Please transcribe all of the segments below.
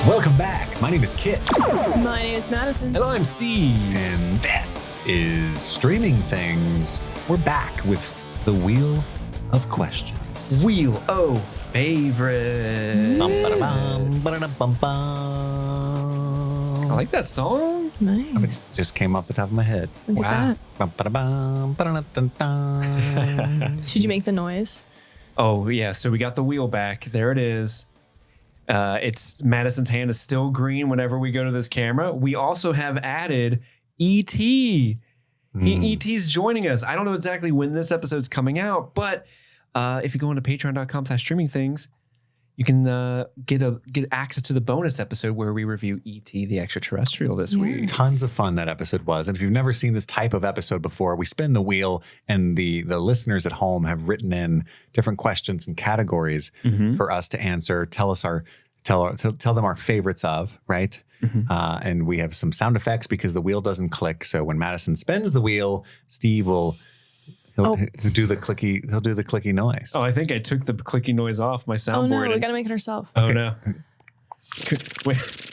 Welcome back. My name is Kit. My name is Madison. And I'm Steve. And this is Streaming Things. We're back with the Wheel of Questions. Wheel of Favorites. I like that song. Nice. It just came off the top of my head. Look at Wow. Should you make the noise? Oh, yeah. So we got the wheel back. There it is. It's Madison's hand is still green whenever we go to this camera. We also have added E.T. E.T.'s joining us. I don't know exactly when this episode's coming out, but if you go into patreon.com/streamingthings, you can get access to the bonus episode where we review E.T. the Extraterrestrial this week. Tons of fun that episode was. And if you've never seen this type of episode before, we spin the wheel and the listeners at home have written in different questions and categories for us to answer. Tell them our favorites of, right? And we have some sound effects because the wheel doesn't click. So when Madison spins the wheel, Steve will he'll do the clicky noise. Oh, I think I took the clicky noise off my soundboard. Oh no, we gotta make it ourselves. Oh no.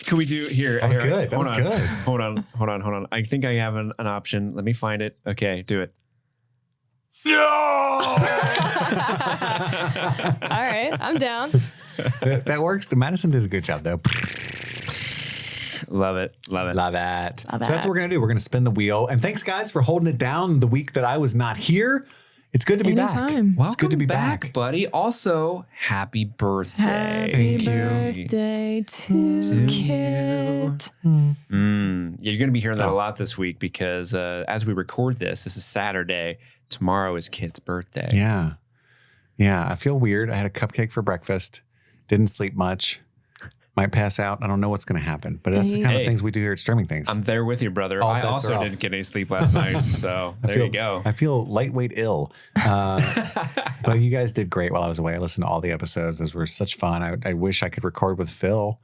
Can we do here? That was good. That was good. Hold on. I think I have an option. Let me find it. Okay, do it. No! All right, I'm down. That works. Madison did a good job though. Love it. So that's what we're going to do. We're going to spin the wheel. And thanks, guys, for holding it down the week that I was not here. It's good to be back. Welcome it's good to be back, buddy. Also, happy birthday. Happy Thank you. birthday to Kit. You're going to be hearing that a lot this week because as we record this is Saturday. Tomorrow is Kit's birthday. Yeah. I feel weird. I had a cupcake for breakfast. Didn't sleep much. Might pass out. I don't know what's going to happen, but that's the kind of things we do here at Streaming Things. I'm there with you, brother. All I bets also are off. didn't get any sleep last night, so you go. I feel lightweight ill. But you guys did great while I was away. I listened to all the episodes. Those were such fun. I wish I could record with Phil.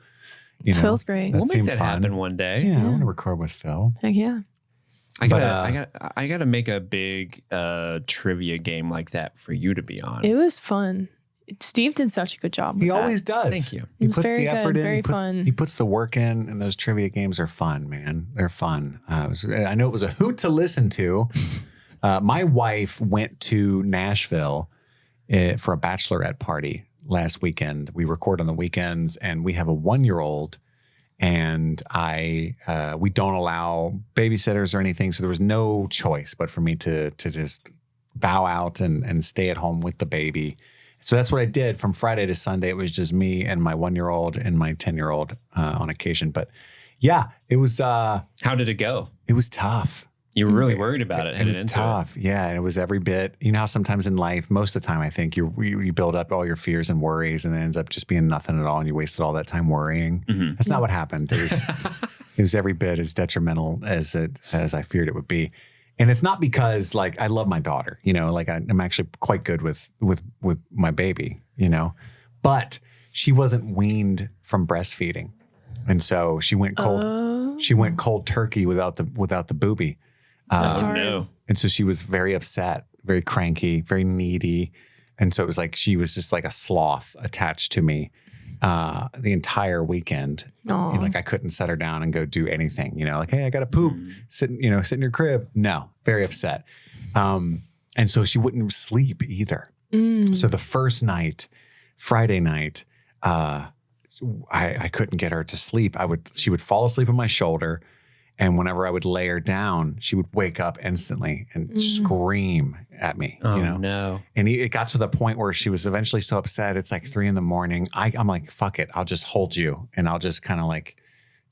Phil's great. We'll make that happen one day. Yeah, I want to record with Phil. Heck yeah. I gotta make a big trivia game like that for you to be on. It was fun. Steve did such a good job with He that. always does. Thank you. He was puts very the effort good, in. very fun. He puts the work in, and those trivia games are fun, man. They're fun. I know it was a hoot to listen to. My wife went to Nashville for a bachelorette party last weekend. We record on the weekends, and we have a 1-year-old, and we don't allow babysitters or anything, so there was no choice but for me to just bow out and stay at home with the baby. So that's what I did from Friday to Sunday. It was just me and my 1-year-old and my 10-year-old on occasion. But yeah, it was. How did it go? It was tough. You were really worried about it. It was tough. Yeah, and it was every bit. You know how sometimes in life, most of the time, I think you build up all your fears and worries, and it ends up just being nothing at all, and you wasted all that time worrying. That's not what happened. It was every bit as detrimental as I feared it would be. And it's not because like I love my daughter, you know, like I'm actually quite good with my baby, you know, but she wasn't weaned from breastfeeding, and so she went cold. She went cold turkey without the booby. That's hard. No. And so she was very upset, very cranky, very needy, and so it was like she was just like a sloth attached to me the entire weekend. You know, like I couldn't set her down and go do anything, you know, like, hey, I got to poop, sit in your crib. No, very upset. And so she wouldn't sleep either. So the first night, Friday night, I couldn't get her to sleep. She would fall asleep on my shoulder. And whenever I would lay her down, she would wake up instantly and scream at me. Oh, you know? no. And it got to the point where she was eventually so upset. It's like 3 a.m. I'm like, fuck it. I'll just hold you and I'll just kind of like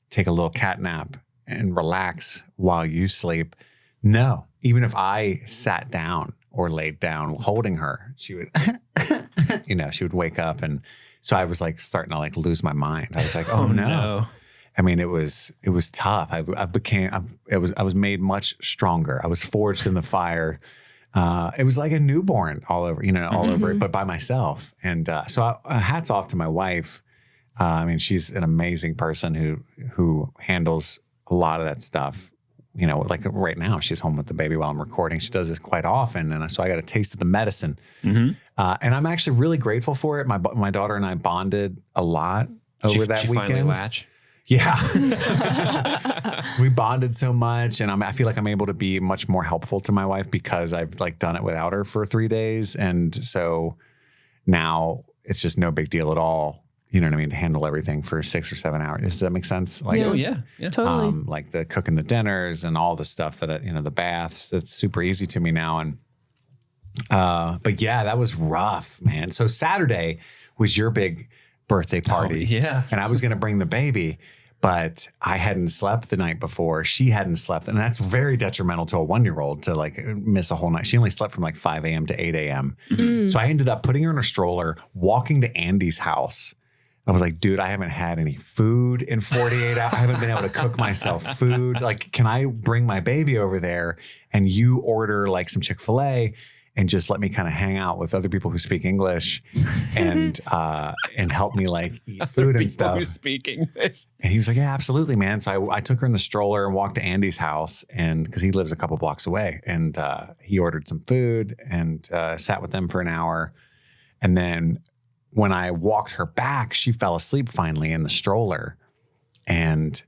take a little cat nap and relax while you sleep. No, even if I sat down or laid down holding her, she would, she would wake up. And so I was like starting to like lose my mind. I was like, oh no. I mean, it was tough. I was made much stronger. I was forged in the fire. It was like a newborn all over it, but by myself. And so hats off to my wife. I mean, she's an amazing person who handles a lot of that stuff. You know, like right now, she's home with the baby while I'm recording. She does this quite often, and so I got a taste of the medicine. And I'm actually really grateful for it. My daughter and I bonded a lot over that weekend. Finally latch? Yeah. We bonded so much, and I feel like I'm able to be much more helpful to my wife because I've like done it without her for 3 days. And so now it's just no big deal at all. You know what I mean? To handle everything for 6 or 7 hours. Does that make sense? Like, Oh yeah. Totally. like the cooking the dinners and all the stuff that, the baths, it's super easy to me now. And, but yeah, that was rough, man. So Saturday was your big birthday party. Yeah. And I was going to bring the baby, but I hadn't slept the night before. She hadn't slept. And that's very detrimental to a 1-year-old to like miss a whole night. She only slept from like 5 a.m. to 8 a.m. So I ended up putting her in a stroller, walking to Andy's house. I was like, dude, I haven't had any food in 48 hours. I haven't been able to cook myself food. Like, can I bring my baby over there and you order like some Chick-fil-A and just let me kind of hang out with other people who speak English and help me like eat food and stuff. Who speak English. And he was like, yeah, absolutely, man. So I took her in the stroller and walked to Andy's house, and because he lives a couple blocks away, and he ordered some food and sat with them for an hour. And then when I walked her back, she fell asleep finally in the stroller. And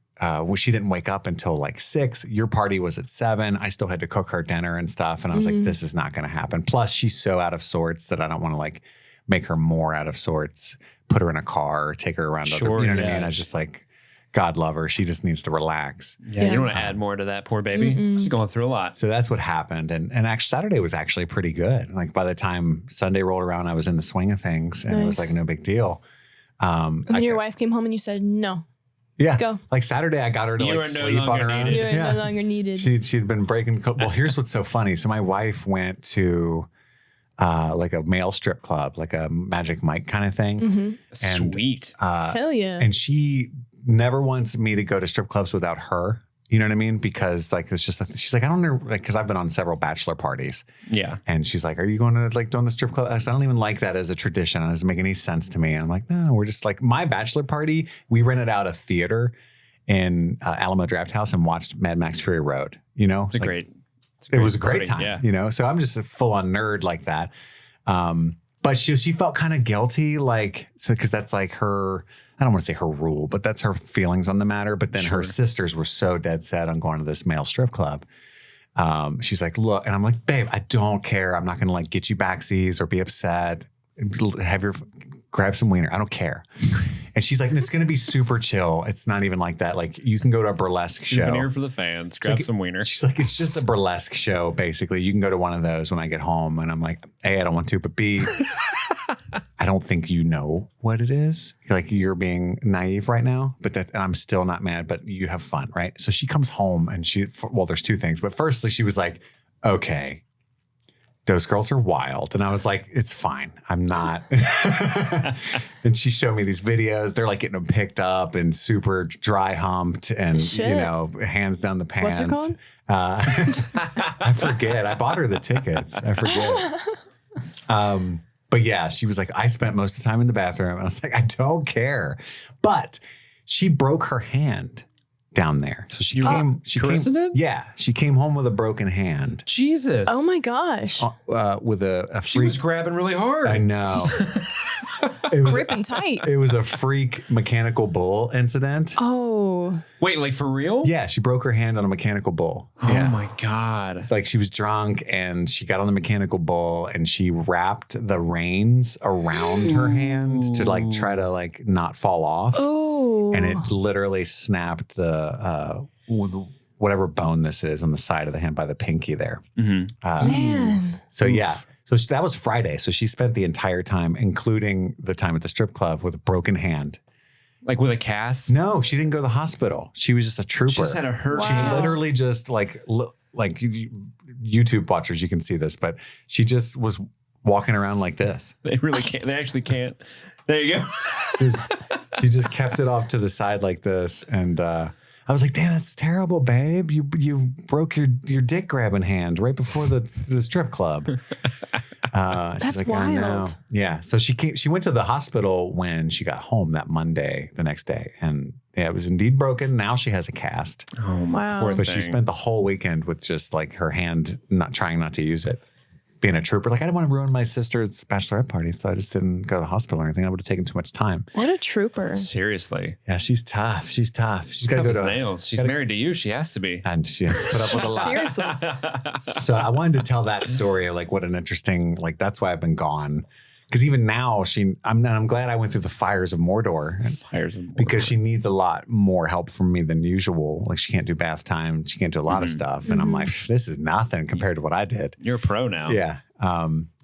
she didn't wake up until like 6. Your party was at 7. I still had to cook her dinner and stuff. And I was like, this is not going to happen. Plus, she's so out of sorts that I don't want to like make her more out of sorts, put her in a car, or take her around. You know what I mean? I was just like, God love her. She just needs to relax. Yeah, you don't want to add more to that poor baby. She's going through a lot. So that's what happened. And actually Saturday was actually pretty good. Like by the time Sunday rolled around, I was in the swing of things and it was like no big deal. And then your wife came home and you said, no. Yeah. Go. Like Saturday, I got her to like sleep on her own. You are no longer needed. She'd been breaking. Well, here's what's so funny. So my wife went to like a male strip club, like a Magic Mike kind of thing. And, Sweet. Hell yeah. And she never wants me to go to strip clubs without her. You know what I mean? Because like, it's just, she's like, I don't know, like, cause I've been on several bachelor parties. Yeah. And she's like, are you going to like doing the strip club? I said, I don't even like that as a tradition. It doesn't make any sense to me. And I'm like, no, we're just like my bachelor party. We rented out a theater in Alamo Draft House and watched Mad Max Fury Road, you know? It's a great it was a great party, time, you know? So I'm just a full on nerd like that. But she felt kind of guilty, like, so, cause that's like her, I don't want to say her rule, but that's her feelings on the matter. But then her sisters were so dead set on going to this male strip club. She's like, look, and I'm like, babe, I don't care. I'm not going to like get you backsies or be upset. Grab some wiener. I don't care. And she's like, it's going to be super chill. It's not even like that. Like you can go to a burlesque show. Souvenir for the fans. Grab some wiener. She's like, it's just a burlesque show, basically. You can go to one of those when I get home. And I'm like, A, I don't want to, but B, I don't think you know what it is. Like you're being naive right now, but and I'm still not mad, but you have fun, right? So she comes home and there's two things. But firstly, she was like, okay, those girls are wild. And I was like, it's fine. I'm not. And she showed me these videos. They're like getting them picked up and super dry humped and, you know, hands down the pants. What's it called? I forget. I bought her the tickets. I forget. But yeah, she was like, I spent most of the time in the bathroom. And I was like, I don't care. But she broke her hand down there. So she came. Yeah, she came home with a broken hand. Jesus. Oh my gosh. With a freak. She was grabbing really hard. I know. It was gripping tight. It was a freak mechanical bull incident. Oh. Wait, like for real? Yeah, she broke her hand on a mechanical bull. Oh my God. It's like she was drunk and she got on the mechanical bull and she wrapped the reins around her hand to like try to like not fall off. Oh. And it literally snapped the whatever bone this is on the side of the hand by the pinky there. Man. So yeah. So that was Friday. So she spent the entire time, including the time at the strip club, with a broken hand. Like with a cast? No, she didn't go to the hospital. She was just a trooper. She just had a hurt. Wow. She literally just like YouTube watchers, you can see this, but she just was walking around like this. They really can't. They actually can't. There you go. She just kept it off to the side like this. And I was like, damn, that's terrible, babe. You broke your dick grabbing hand right before the strip club. That's like, wild. I know. Yeah. So she went to the hospital when she got home that Monday, the next day. And yeah, it was indeed broken. Now she has a cast. Oh, wow. Poor but thing. she spent the whole weekend with just like her hand trying not to use it. being a trooper. Like, I didn't want to ruin my sister's bachelorette party, so I just didn't go to the hospital or anything. I would have taken too much time. What a trooper. Seriously. Yeah, she's tough. She's tough. She's got to Tough go as to nails. She's married to you. She has to be. and she put up with a lot. Seriously. So I wanted to tell that story. Like, what an interesting. Like, that's why I've been gone. Because even now, I'm glad I went through the fires of Mordor. Because she needs a lot more help from me than usual. Like, she can't do bath time. She can't do a lot of stuff. And I'm like, this is nothing compared to what I did. You're a pro now. Yeah.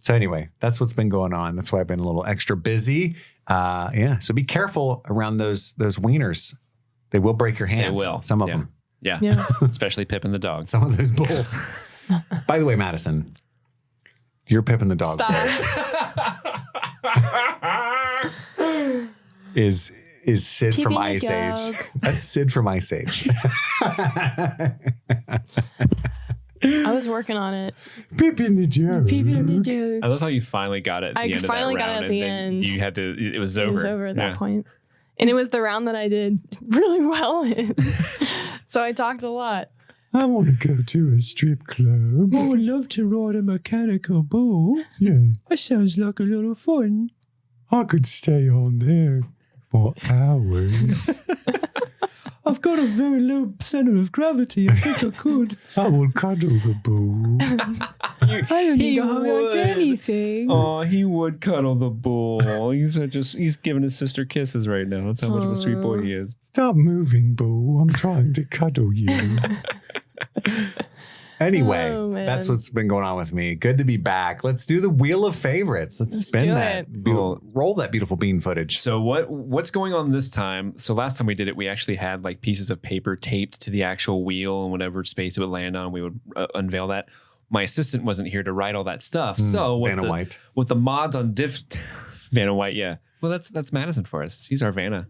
So anyway, that's what's been going on. That's why I've been a little extra busy. Yeah. So be careful around those wieners. They will break your hand. They will. Some of them. Yeah. Especially Pippin the dog. Some of those bulls. By the way, Madison, your Pippin the dog is Sid Keeping from the Ice dog. Age. That's Sid from Ice Age. I was working on it. Pippin the dog. Peeping the joke. I love how you finally got it at the end of that finally got it round, at the and then end. You had to, it was over. It was over at that point. And it was the round that I did really well in. So I talked a lot. I want to go to a strip club. I would love to ride a mechanical bull. Yeah. That sounds like a little fun. I could stay on there for hours. I've got a very low center of gravity. I think I could. I will cuddle the bull. I don't need to hold on to anything. Oh, he would cuddle the bull. He's giving his sister kisses right now. That's how much of a sweet boy he is. Stop moving, bull. I'm trying to cuddle you. Anyway, Oh, man. that's what's been going on with me. Good to be back. Let's do the wheel of favorites. Let's spin do that. it. Roll that beautiful bean footage. So what's going on this time? So last time we did it, we actually had like pieces of paper taped to the actual wheel, and whatever space it would land on, we would unveil that. My assistant wasn't here to write all that stuff. So Vanna White. with the mods on Vanna White, yeah. Well, that's Madison for us. She's our Vanna.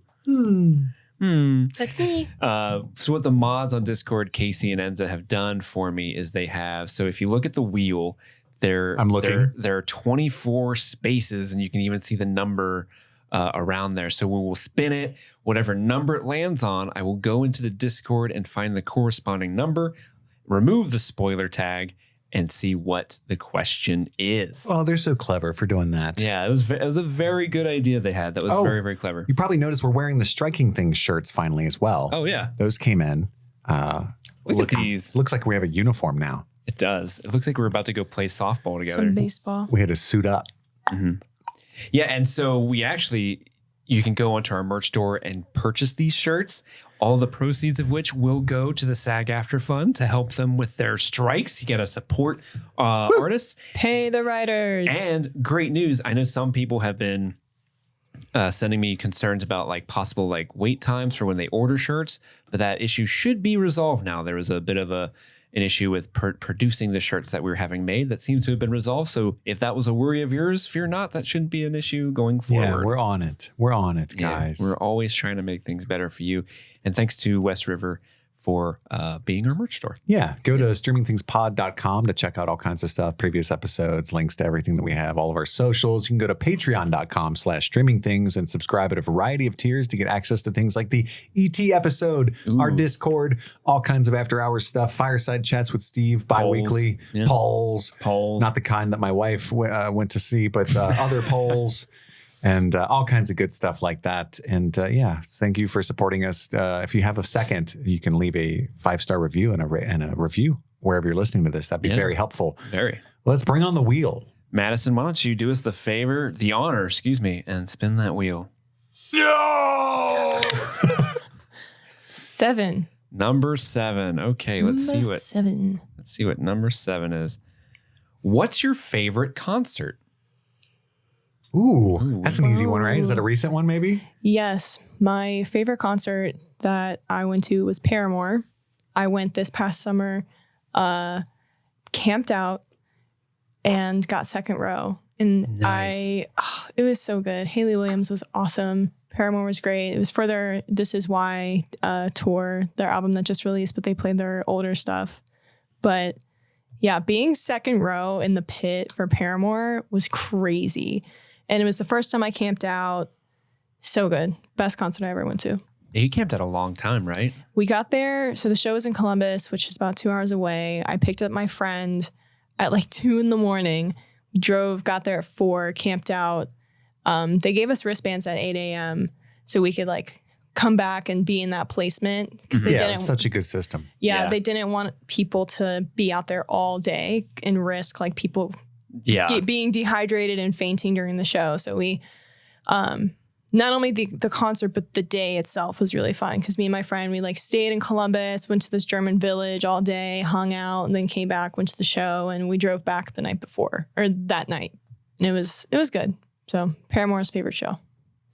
That's me. So what the mods on Discord, Casey and Enza, have done for me is they have. So if you look at the wheel, there are 24 spaces, and you can even see the number around there. So we will spin it. Whatever number it lands on, I will go into the Discord and find the corresponding number, remove the spoiler tag, and see what the question is. Oh, they're so clever for doing that. Yeah, it was a very good idea they had. That was very, very clever. You probably noticed we're wearing the Striking Things shirts finally as well. Oh, yeah. Those came in. Look at these. Looks like we have a uniform now. It does. It looks like we're about to go play softball together. Some baseball. We had to suit up. Yeah, and so you can go onto our merch store and purchase these shirts, all the proceeds of which will go to the SAG-AFTRA Fund to help them with their strikes. You got to support artists. Pay the writers. And great news, I know some people have been sending me concerns about like possible like wait times for when they order shirts, but that issue should be resolved now. There was a bit of an issue with producing the shirts that we were having made that seems to have been resolved. So if that was a worry of yours, fear not, that shouldn't be an issue going forward. Yeah, we're on it. We're on it, guys. Yeah, we're always trying to make things better for you. And thanks to West River for being our merch store. Yeah. Go to streamingthingspod.com to check out all kinds of stuff, previous episodes, links to everything that we have, all of our socials. You can go to patreon.com/streamingthings and subscribe at a variety of tiers to get access to things like the ET episode, our Discord, all kinds of after hours stuff, fireside chats with Steve bi-weekly, polls, not the kind that my wife went to see, but other polls. And all kinds of good stuff like that. And yeah, thank you for supporting us. If you have a second, you can leave a 5-star review and a review wherever you're listening to this. That'd be very helpful. Very. Let's bring on the wheel. Madison, why don't you do us the honor, and spin that wheel. No! 7. Number 7. Okay, let's see what number 7 is. What's your favorite concert? Ooh, that's an easy one, right? Is that a recent one, maybe? Yes. My favorite concert that I went to was Paramore. I went this past summer, camped out, and got second row. And it was so good. Hayley Williams was awesome. Paramore was great. It was for their This Is Why tour, their album that just released, but they played their older stuff. But yeah, being second row in the pit for Paramore was crazy. And it was the first time I camped out. So good. Best concert I ever went to. You camped out a long time, right? We got there. So the show was in Columbus, which is about 2 hours away. I picked up my friend at like 2 a.m. Drove, got there at 4, camped out. They gave us wristbands at 8 a.m. so we could like come back and be in that placement because they didn't. Such a good system. Yeah, they didn't want people to be out there all day and risk like people being dehydrated and fainting during the show. So we, not only the concert, but the day itself was really fun because me and my friend, we like stayed in Columbus, went to this German village all day, hung out, and then came back, went to the show, and we drove back the night before or that night. And it was good. So Paramore's favorite show.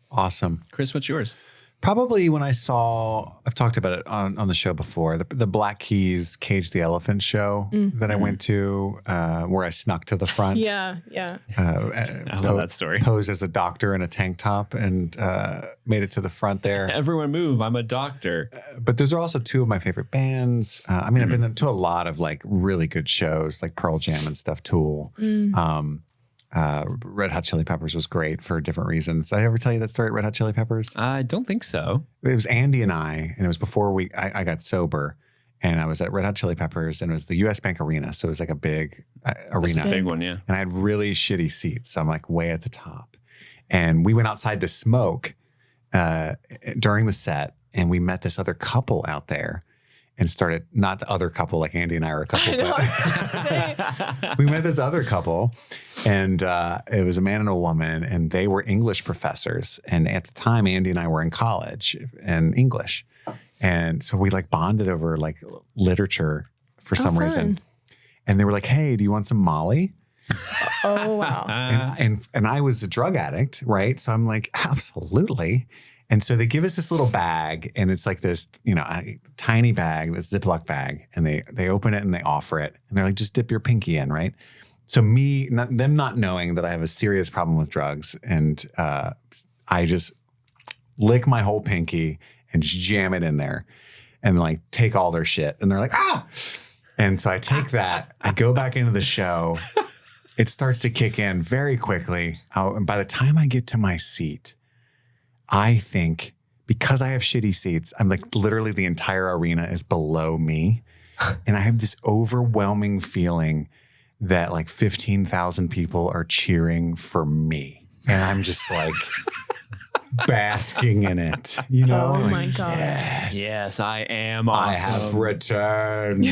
Awesome. Chris, what's yours? Probably when I've talked about it on the show before, the Black Keys Cage the Elephant show that I went to, where I snuck to the front. Yeah. I love that story. Posed as a doctor in a tank top and made it to the front there. Everyone move. I'm a doctor. But those are also 2 of my favorite bands. I mean, I've been to a lot of like really good shows like Pearl Jam and stuff, Tool. Red Hot Chili Peppers was great for different reasons. Did I ever tell you that story at Red Hot Chili Peppers? I don't think so. It was Andy and I, and it was before I got sober, and I was at Red Hot Chili Peppers, and it was the US Bank Arena. So it was like a big arena. It's a big one, yeah. And I had really shitty seats. So I'm like way at the top. And we went outside to smoke during the set, and we met this other couple out there. And started, not the other couple, like Andy and I are a couple, but we met this other couple, and it was a man and a woman, and they were English professors. And at the time, Andy and I were in college in English. And so we like bonded over like literature for some reason. And they were like, hey, do you want some Molly? Oh, wow. And I was a drug addict, right? So I'm like, absolutely. And so they give us this little bag, and it's like this, tiny bag, this Ziploc bag, and they open it and they offer it, and they're like, just dip your pinky in, right? So them not knowing that I have a serious problem with drugs, and I just lick my whole pinky and jam it in there, and like take all their shit, and they're like, ah! And so I take that, I go back into the show, it starts to kick in very quickly, and by the time I get to my seat, I think because I have shitty seats, I'm like literally the entire arena is below me. And I have this overwhelming feeling that like 15,000 people are cheering for me. And I'm just like basking in it, Oh like, my God. Yes, I am awesome. I have returned.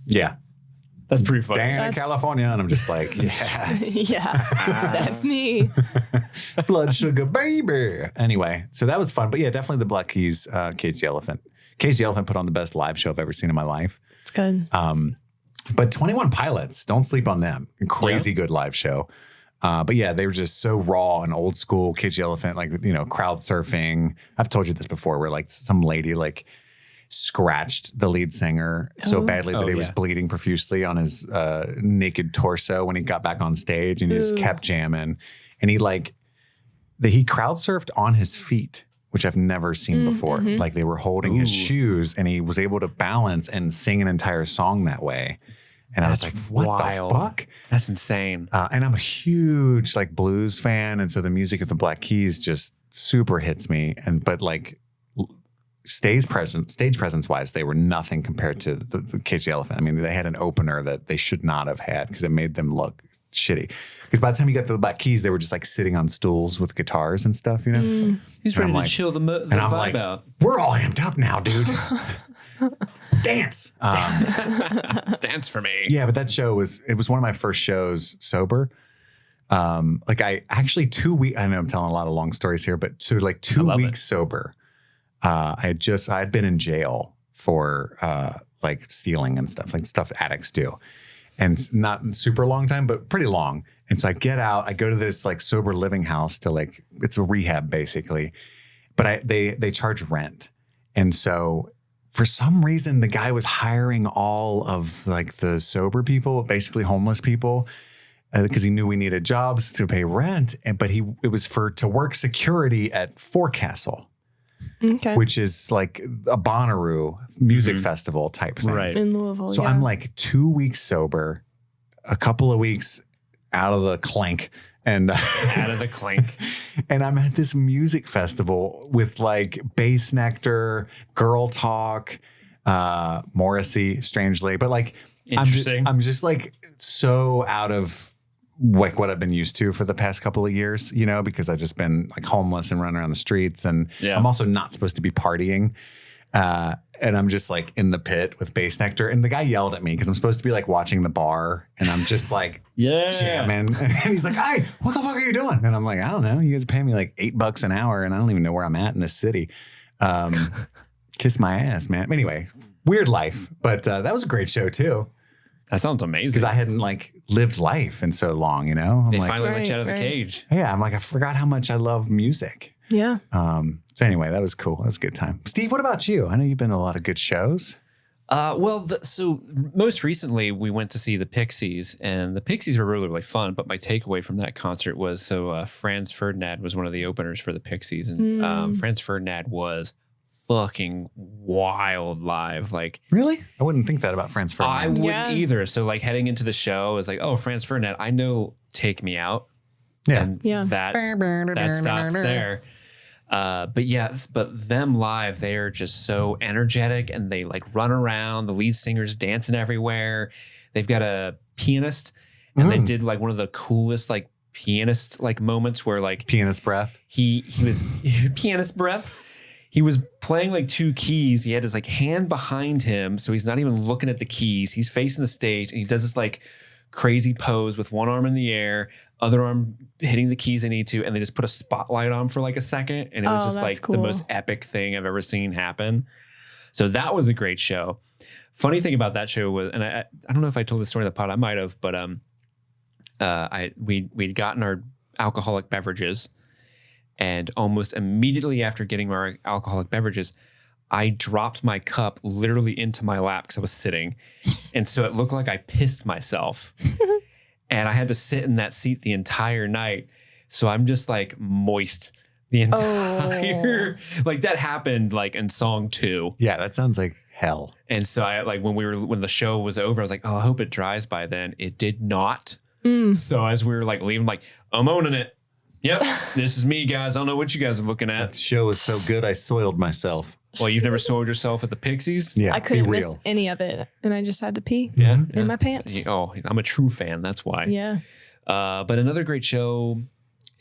Yeah. That's pretty funny. Dan in California. And I'm just like, yes. Yeah, that's me. Blood sugar, baby. Anyway, so that was fun. But yeah, definitely the Black Keys, Cage the Elephant. Cage the Elephant put on the best live show I've ever seen in my life. It's good. But 21 Pilots, don't sleep on them. Crazy good live show. But yeah, they were just so raw and old school. Cage the Elephant, like, crowd surfing. I've told you this before, where like some lady like scratched the lead singer so badly that he was bleeding profusely on his naked torso when he got back on stage, and he just kept jamming. And he crowd surfed on his feet, which I've never seen before. Mm-hmm. Like they were holding his shoes, and he was able to balance and sing an entire song that way. And I was like, what the fuck? That's insane. And I'm a huge like blues fan. And so the music of the Black Keys just super hits me. But like stage presence wise, they were nothing compared to the Cage the Elephant. I mean, they had an opener that they should not have had because it made them look shitty. Because by the time you got to the Black Keys, they were just like sitting on stools with guitars and stuff, He's ready to chill the vibe out. We're all amped up now, dude. Dance. Dance for me. Yeah, but that show was one of my first shows sober. Like I actually 2 weeks, I know I'm telling a lot of long stories here, but to like 2 weeks sober, I had been in jail for like stealing and stuff, like stuff addicts do. And not super long time, but pretty long. And so I get out, I go to this like sober living house to like, it's a rehab basically, but they charge rent. And so for some reason, the guy was hiring all of like the sober people, basically homeless people, because he knew we needed jobs to pay rent. But it was to work security at Forecastle. Okay. Which is like a Bonnaroo music festival type thing. Right. In Louisville, So I'm like 2 weeks sober, a couple of weeks out of the clink. And Out of the clink. And I'm at this music festival with like Bass Nectar, Girl Talk, Morrissey, strangely, but like Interesting. I'm just like so out of like what I've been used to for the past couple of years, you know, because I've just been like homeless and running around the streets, and I'm also not supposed to be partying. And I'm just like in the pit with Bass Nectar, and the guy yelled at me because I'm supposed to be like watching the bar, and I'm just like jamming, and he's like, "Hey, what the fuck are you doing?" And I'm like, "I don't know. You guys pay me like $8 an hour, and I don't even know where I'm at in this city." Kiss my ass, man. Anyway, weird life, but that was a great show too. That sounds amazing. Because I hadn't like lived life in so long, you know. They finally let you out of the cage. Yeah, I'm like, I forgot how much I love music. Yeah. So anyway, that was cool. That was a good time. Steve, what about you? I know you've been to a lot of good shows. So most recently we went to see the Pixies, and the Pixies were really, really fun. But my takeaway from that concert was Franz Ferdinand was one of the openers for the Pixies, and Franz Ferdinand was fucking wild live. Like, really? I wouldn't think that about Franz Ferdinand. I wouldn't either. So like heading into the show, it's like, oh, Franz Ferdinand, I know Take Me Out. Yeah. And that stops there. But them live, they are just so energetic, and they like run around. The lead singer's dancing everywhere. They've got a pianist, and they did like one of the coolest like pianist like moments where like pianist breath. He was pianist breath. He was playing like two keys. He had his like hand behind him, so he's not even looking at the keys. He's facing the stage, and he does this like crazy pose with one arm in the air, other arm hitting the keys they need to, and they just put a spotlight on for like a second, and it was just like cool. The most epic thing I've ever seen happen. So that was a great show. Funny thing about that show was, and I don't know if I told this story in the pod, I might have, but we'd gotten our alcoholic beverages. And almost immediately after getting our alcoholic beverages, I dropped my cup literally into my lap because I was sitting. And so it looked like I pissed myself. And I had to sit in that seat the entire night. So I'm just like moist the entire, like that happened like in song 2. Yeah, that sounds like hell. And so I like when the show was over, I was like, oh, I hope it dries by then. It did not. So as we were like leaving, like, I'm owning it. Yep, this is me, guys. I don't know what you guys are looking at. That show is so good, I soiled myself. Well, you've never soiled yourself at the Pixies? Yeah, I couldn't miss any of it, and I just had to pee in my pants. Oh, I'm a true fan. That's why. Yeah. But another great show.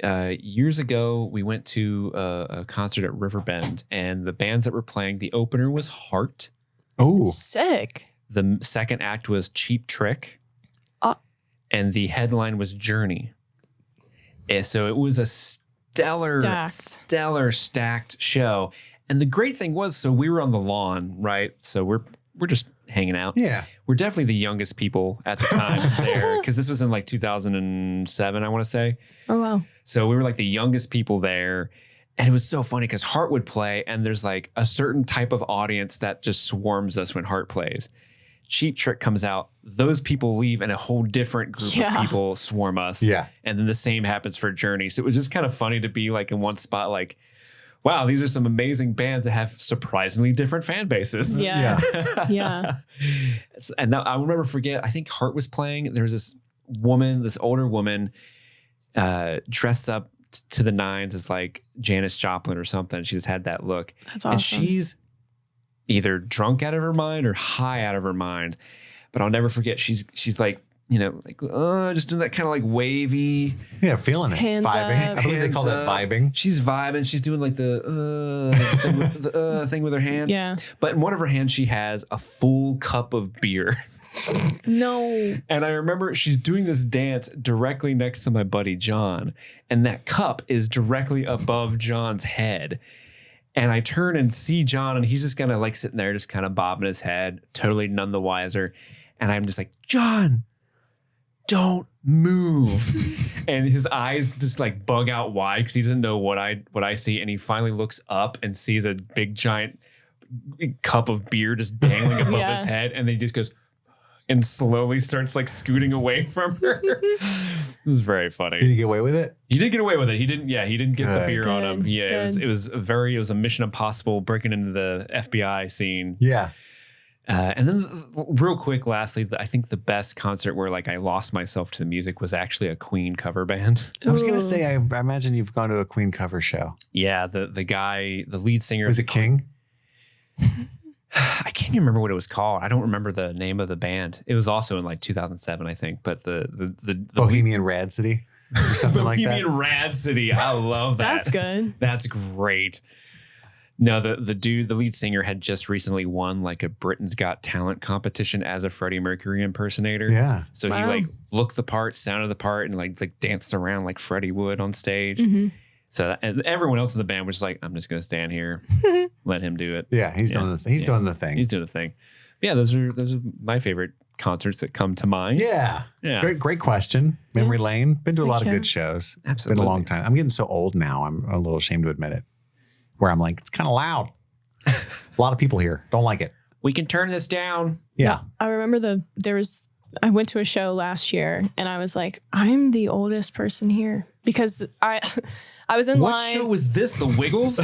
Years ago, we went to a concert at Riverbend, and the bands that were playing, the opener was Heart. Oh, sick. The second act was Cheap Trick. And the headline was Journey. And so it was a stellar stacked show. And the great thing was, so we were on the lawn, right? So we're just hanging out. Yeah. We're definitely the youngest people at the time there, because this was in like 2007, I want to say. Oh, wow. So we were like the youngest people there. And it was so funny because Heart would play, and there's like a certain type of audience that just swarms us when Heart plays. Cheap Trick comes out, those people leave, and a whole different group of people swarm us. Yeah. And then the same happens for Journey. So it was just kind of funny to be like in one spot, like, wow, these are some amazing bands that have surprisingly different fan bases. Yeah. And I'll never forget, I think Heart was playing. There was this woman, this older woman, dressed up to the nines as like Janis Joplin or something. She just had that look. That's awesome. And she's either drunk out of her mind or high out of her mind. But I'll never forget, she's like, you know, like, just doing that kind of like wavy. Yeah, feeling it. Hands vibing. up. I believe they call that vibing. She's vibing. She's doing like the thing with her hand. Yeah. But in one of her hands, she has a full cup of beer. No. And I remember she's doing this dance directly next to my buddy John. And that cup is directly above John's head. And I turn and see John, and he's just kind of like sitting there, just kind of bobbing his head, totally none the wiser. And I'm just like, John, don't move. And his eyes just like bug out wide because he doesn't know what I see. And he finally looks up and sees a big giant cup of beer just dangling above his head. And then he just goes and slowly starts like scooting away from her. This is very funny. Did he get away with it? He did get away with it. He didn't get the beer on him. Yeah, Good. it was a Mission Impossible breaking into the FBI scene. Yeah. And then real quick, lastly, I think the best concert where like I lost myself to the music was actually a Queen cover band. I was going to say, I imagine you've gone to a Queen cover show. Yeah. The guy, the lead singer. Was it King? I can't even remember what it was called. I don't remember the name of the band. It was also in like 2007, I think. But the Bohemian Rhapsody or something like that. Bohemian Rhapsody. I love that. That's good. That's great. No, the lead singer had just recently won like a Britain's Got Talent competition as a Freddie Mercury impersonator. Yeah. So he like looked the part, sounded the part, and like danced around like Freddie would on stage. Mm-hmm. So and everyone else in the band was like, I'm just gonna stand here, let him do it. Yeah, he's doing the thing. He's doing the thing. He's doing the thing. But yeah, those are my favorite concerts that come to mind. Yeah. Great question. Memory lane. Been to a lot of good shows. Absolutely. Been a long time. I'm getting so old now. I'm a little ashamed to admit it. Where I'm like, it's kind of loud. A lot of people here don't like it. We can turn this down. Yeah. I remember I went to a show last year and I was like, I'm the oldest person here because I was in line. What show was this? The Wiggles?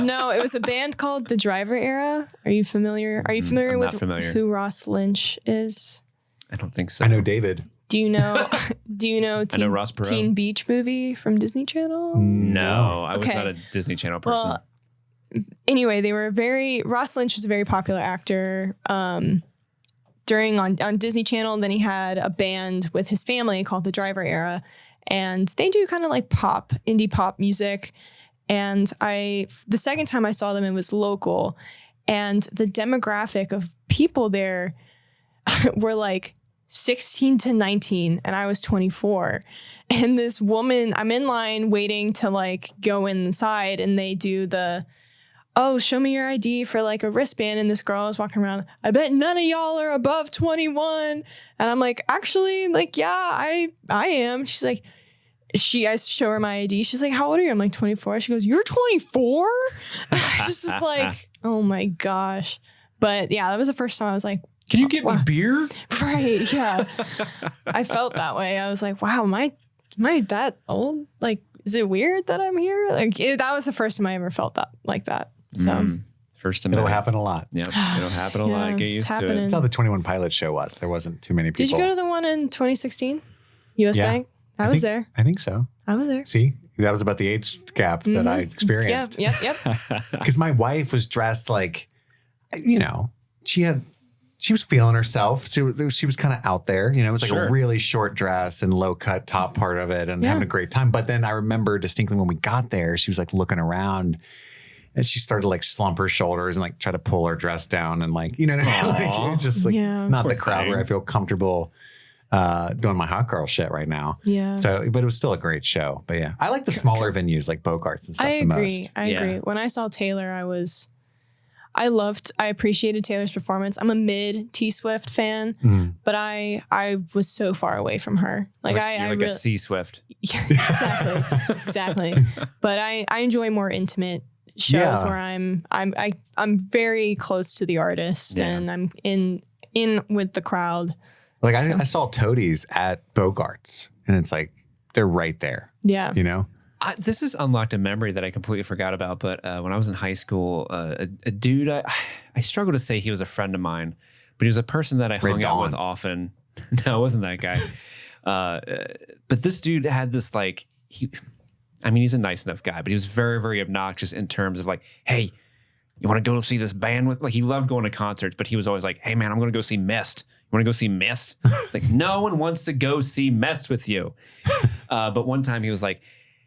No, it was a band called The Driver Era. Are you familiar? Are you familiar with who Ross Lynch is? I don't think so. I know David. Do you know I know Ross Perot. Teen Beach Movie from Disney Channel? No, I was not a Disney Channel person. Well, anyway, Ross Lynch was a very popular actor during on Disney Channel. And then he had a band with his family called The Driver Era. And they do kind of like indie pop music. And the second time I saw them, it was local. And the demographic of people there were like 16 to 19 and I was 24. And this woman, I'm in line waiting to like go inside and they do show me your ID for like a wristband. And this girl is walking around. I bet none of y'all are above 21. And I'm like, actually, like, yeah, I am. She's like, I show her my ID. She's like, how old are you? I'm like 24. She goes, you're 24? I just was like, oh my gosh. But yeah, that was the first time I was like, can you get me beer? Right. Yeah. I felt that way. I was like, wow, am I that old? Like, is it weird that I'm here? Like that was the first time I ever felt that like that. So first time it'll happen a lot. Yep. It'll happen a lot. Get used to it. That's how the 21 Pilots show was. There wasn't too many people. Did you go to the one in 2016? US Bank? I was there. I think so. I was there. See, that was about the age gap that I experienced. Yep. Because my wife was dressed like, she was feeling herself. She was kind of out there. It was like a really short dress and low cut top part of it and having a great time. But then I remember distinctly when we got there, she was like looking around and she started to like slump her shoulders and like try to pull her dress down and like, like it was just like not the crowd where I feel comfortable doing my hot girl shit right now. Yeah. So, but it was still a great show. But yeah, I like the smaller venues like Bogarts and stuff the most. I agree. When I saw Taylor, I appreciated Taylor's performance. I'm a mid T-Swift fan, but I was so far away from her. Like you're a C Swift. Yeah, exactly. But I enjoy more intimate shows where I'm very close to the artist and I'm in with the crowd. Like I saw Toadies at Bogarts and it's like, they're right there. Yeah. This is unlocked a memory that I completely forgot about. But when I was in high school, a dude, I struggle to say he was a friend of mine, but he was a person that I hung out with often. No, it wasn't that guy. But this dude had this like, he's a nice enough guy, but he was very, very obnoxious in terms of like, hey, you want to go see this band with? Like he loved going to concerts, but he was always like, hey man, I'm going to go see Mist. You want to go see Mist? It's like, no one wants to go see Mist with you. But one time he was like,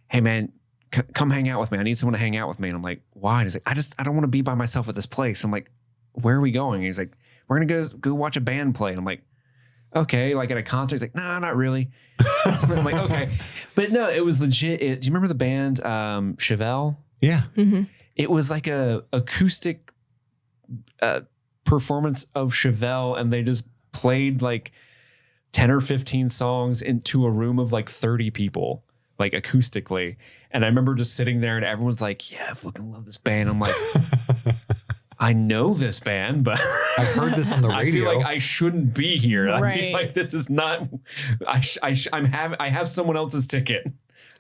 hey man, come hang out with me. I need someone to hang out with me. And I'm like, why? And he's like, I don't want to be by myself at this place. I'm like, where are we going? And he's like, we're going to go watch a band play. And I'm like, okay, like at a concert. He's like, nah, not really. I'm like, okay. But no, it was legit. Do you remember the band Chevelle? Yeah. Mm-hmm. It was like a acoustic performance of Chevelle. And they just played like 10 or 15 songs into a room of like 30 people. Like acoustically. And I remember just sitting there and everyone's like, yeah, I fucking love this band. I'm like, I know this band, but I've heard this on the radio. I feel like I shouldn't be here. Right. I feel like this is not, I have someone else's ticket.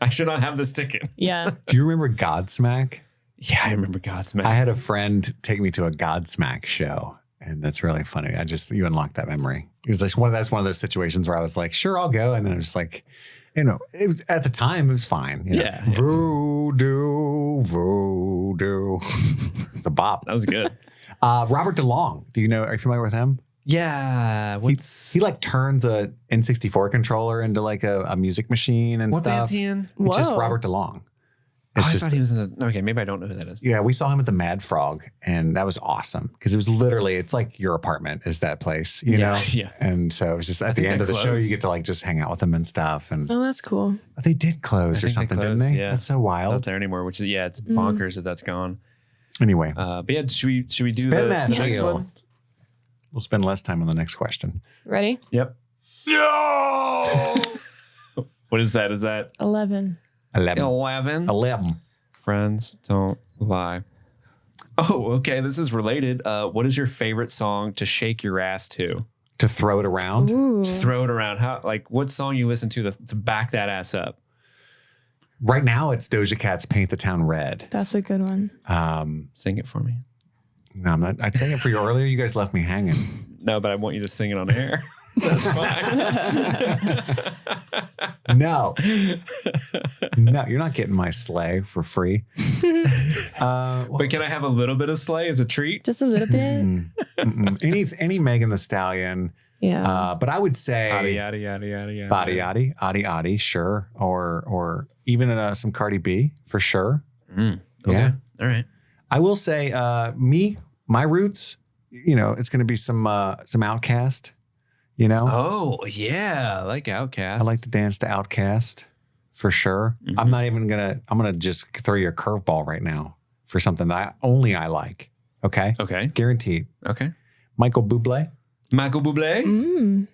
I should not have this ticket. Yeah. Do you remember Godsmack? Yeah, I remember Godsmack. I had a friend take me to a Godsmack show. And that's really funny. You unlocked that memory. It was like that's one of those situations where I was like, sure, I'll go. And then I was like, it was at the time it was fine. Yeah. Voodoo. a bop. That was good. Robert DeLong. Do you know? Are you familiar with him? Yeah. He like turns a N64 controller into like a music machine and What stuff. band's he in? It's just Whoa. Robert DeLong. I It's just thought he was in a. Okay, maybe I don't know who that is. yeah. We saw him at the Mad Frog, and that was awesome because it was literally it's like your apartment is that place, you know. Yeah. And so it was just at I the think end they of the show, you closed. get to like just hang out with them and stuff. And Oh, that's cool. they did close I or think they something, didn't closed, they? yeah. That's so Not wild. there anymore, which is it's bonkers that's gone. Anyway, But yeah, should we do spin the that next wheel. one? We'll spend less time on the next question. Ready? Yep. No. What is that? Is that 11. 11? 11. Friends don't lie. Oh, okay. This is related. What is your favorite song to shake your ass to? To throw it around. Ooh. To throw it around. How? Like, what song you listen to back that ass up? Right now, it's Doja Cat's "Paint the Town Red." That's a good one. Sing it for me. No, I'm not. I'd sang it for you earlier. You guys left me hanging. No, but I want you to sing it on air. That's fine. No, no, you're not getting my sleigh for free. But can I have a little bit of Slay as a treat? Just a little bit. Any Megan the Stallion. Yeah. But I would say Yada, yada, yada, yada. Body Yaddy, Adi Adi, sure, or even some Cardi B for sure. Okay. Yeah. All right. I will say, my roots. You know, it's going to be some Outkast. You know, Oh, yeah. I like Outkast. I like to dance to Outkast for sure. Mhm. I'm not even gonna. I'm gonna just throw you a curveball right now for something that I like. Okay, Okay. guaranteed. Okay. Michael Bublé. Michael Bublé. Mm.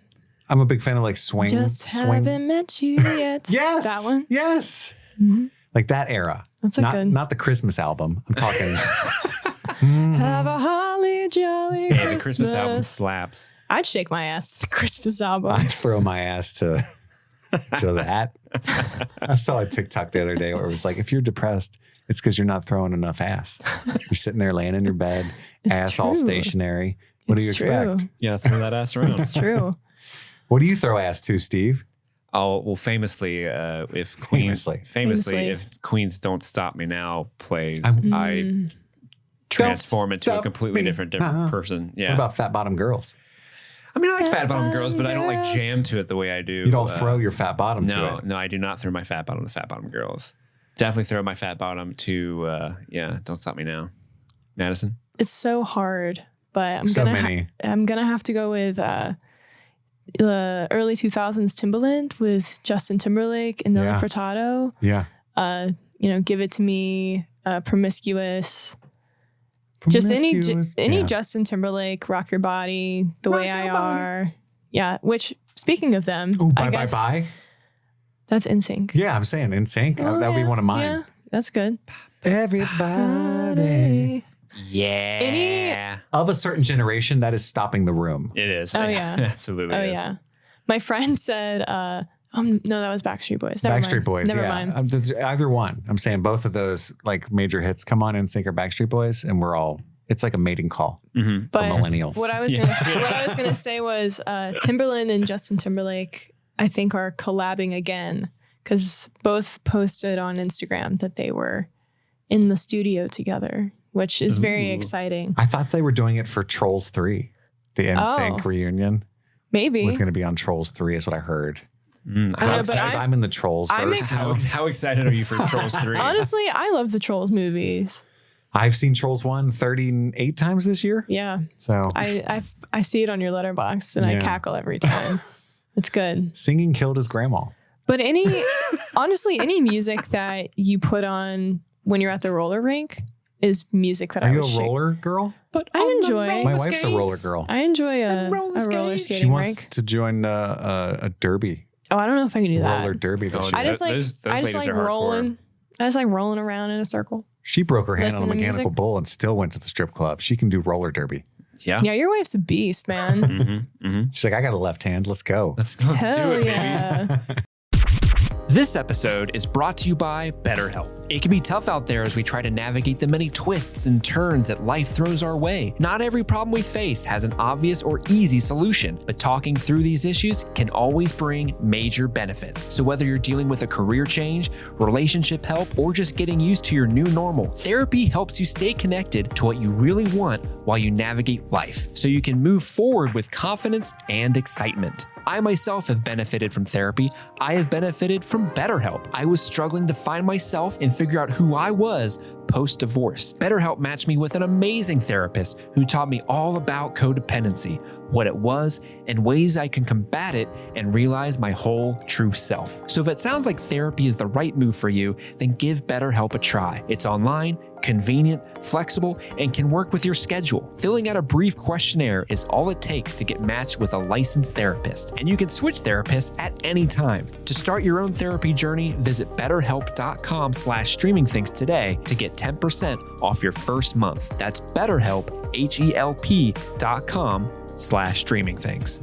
I'm a big fan of like swing. Just haven't met you yet. Yes, That one? Yes, Mhm. like that era. That's a good. Not the Christmas album. I'm talking. Have a holly jolly Hey, the Christmas album slaps. I'd shake my ass to the Christmas album. I throw my ass to that. I saw a TikTok the other day where it was like, if you're depressed, it's because you're not throwing enough ass. You're sitting there laying in your bed, It's ass all true. stationary. What do you It's expect? true. Yeah, throw that ass around. It's true. What do you throw ass to, Steve? Oh, well, famously, if Queens, Famously. if Queens Don't Stop Me Now plays, I'm- I transform into a stop completely me different now. person. Yeah. What about fat bottom girls? I mean, I like fat bottom girls, but I don't like Girls. jam to it the way I do. You don't throw your fat bottom to No, it. no, I do not throw my fat bottom to fat bottom girls. Definitely throw my fat bottom to, Don't Stop Me Now. Madison? It's so hard, but I'm So gonna many. I'm gonna have to go with the early 2000s Timbaland with Justin Timberlake and Nelly Yeah. Furtado. Yeah. Give it to me, promiscuous. Just any Yeah. Justin Timberlake, rock your body, the way Rock I your body. are. Yeah. Which speaking of them, Ooh, I bye, bye, guess bye. that's NSYNC. Yeah, I'm saying in sync. That would be one of mine. Yeah, that's good. Everybody Yeah. of a certain generation that is stopping the room. It is. Oh, yeah. Absolutely. Oh is. yeah. My friend said, no, that was Backstreet Boys. Never Backstreet mind. Boys. Never yeah. mind. Either one. I'm saying both of those like major hits come on NSYNC or Backstreet Boys, and it's like a mating call Mm-hmm. for But millennials. what I was gonna say was Timberland and Justin Timberlake, I think, are collabing again because both posted on Instagram that they were in the studio together, which is very Ooh. exciting. I thought they were doing it for Trolls 3. The NSYNC Oh. reunion Maybe. was going to be on Trolls 3 is what I heard. I know, but Because I'm in the Trolls I'm verse. How excited are you for Trolls 3? Honestly, I love the Trolls movies. I've seen Trolls 1 38 times this year. Yeah, So I see it on your letterbox and I Yeah. cackle every time. It's good. singing killed his grandma. But honestly, any music that you put on when you're at the roller rink is music that Are I you would a shake. roller girl? But I enjoy. My wife's a roller girl. I enjoy a roller roller skates. She skating wants rink. to join a derby, Oh, I don't know if I can do that. roller derby. That Oh, she I did. just like Those I just ladies like are hardcore. rolling. I just like rolling around in a circle. She broke her hand Listen on a to mechanical music. bull and still went to the strip club. She can do roller derby. Yeah. Yeah, your wife's a beast, man. Mm-hmm. Mm-hmm. She's like, I got a left hand. Let's go. Let's Hell do it, baby. yeah. This episode is brought to you by BetterHelp. It can be tough out there as we try to navigate the many twists and turns that life throws our way. Not every problem we face has an obvious or easy solution, but talking through these issues can always bring major benefits. So whether you're dealing with a career change, relationship help, or just getting used to your new normal, therapy helps you stay connected to what you really want while you navigate life, so you can move forward with confidence and excitement. I myself have benefited from therapy. I have benefited from BetterHelp. I was struggling to find myself and figure out who I was post-divorce. BetterHelp matched me with an amazing therapist who taught me all about codependency, what it was, and ways I can combat it and realize my whole true self. So if it sounds like therapy is the right move for you, then give BetterHelp a try. It's online, convenient, flexible, and can work with your schedule. Filling out a brief questionnaire is all it takes to get matched with a licensed therapist, and you can switch therapists at any time. To start your own therapy journey, visit betterhelp.com/streamingthings today to get 10% off your first month. That's BetterHelp, HELP.com/streamingthings.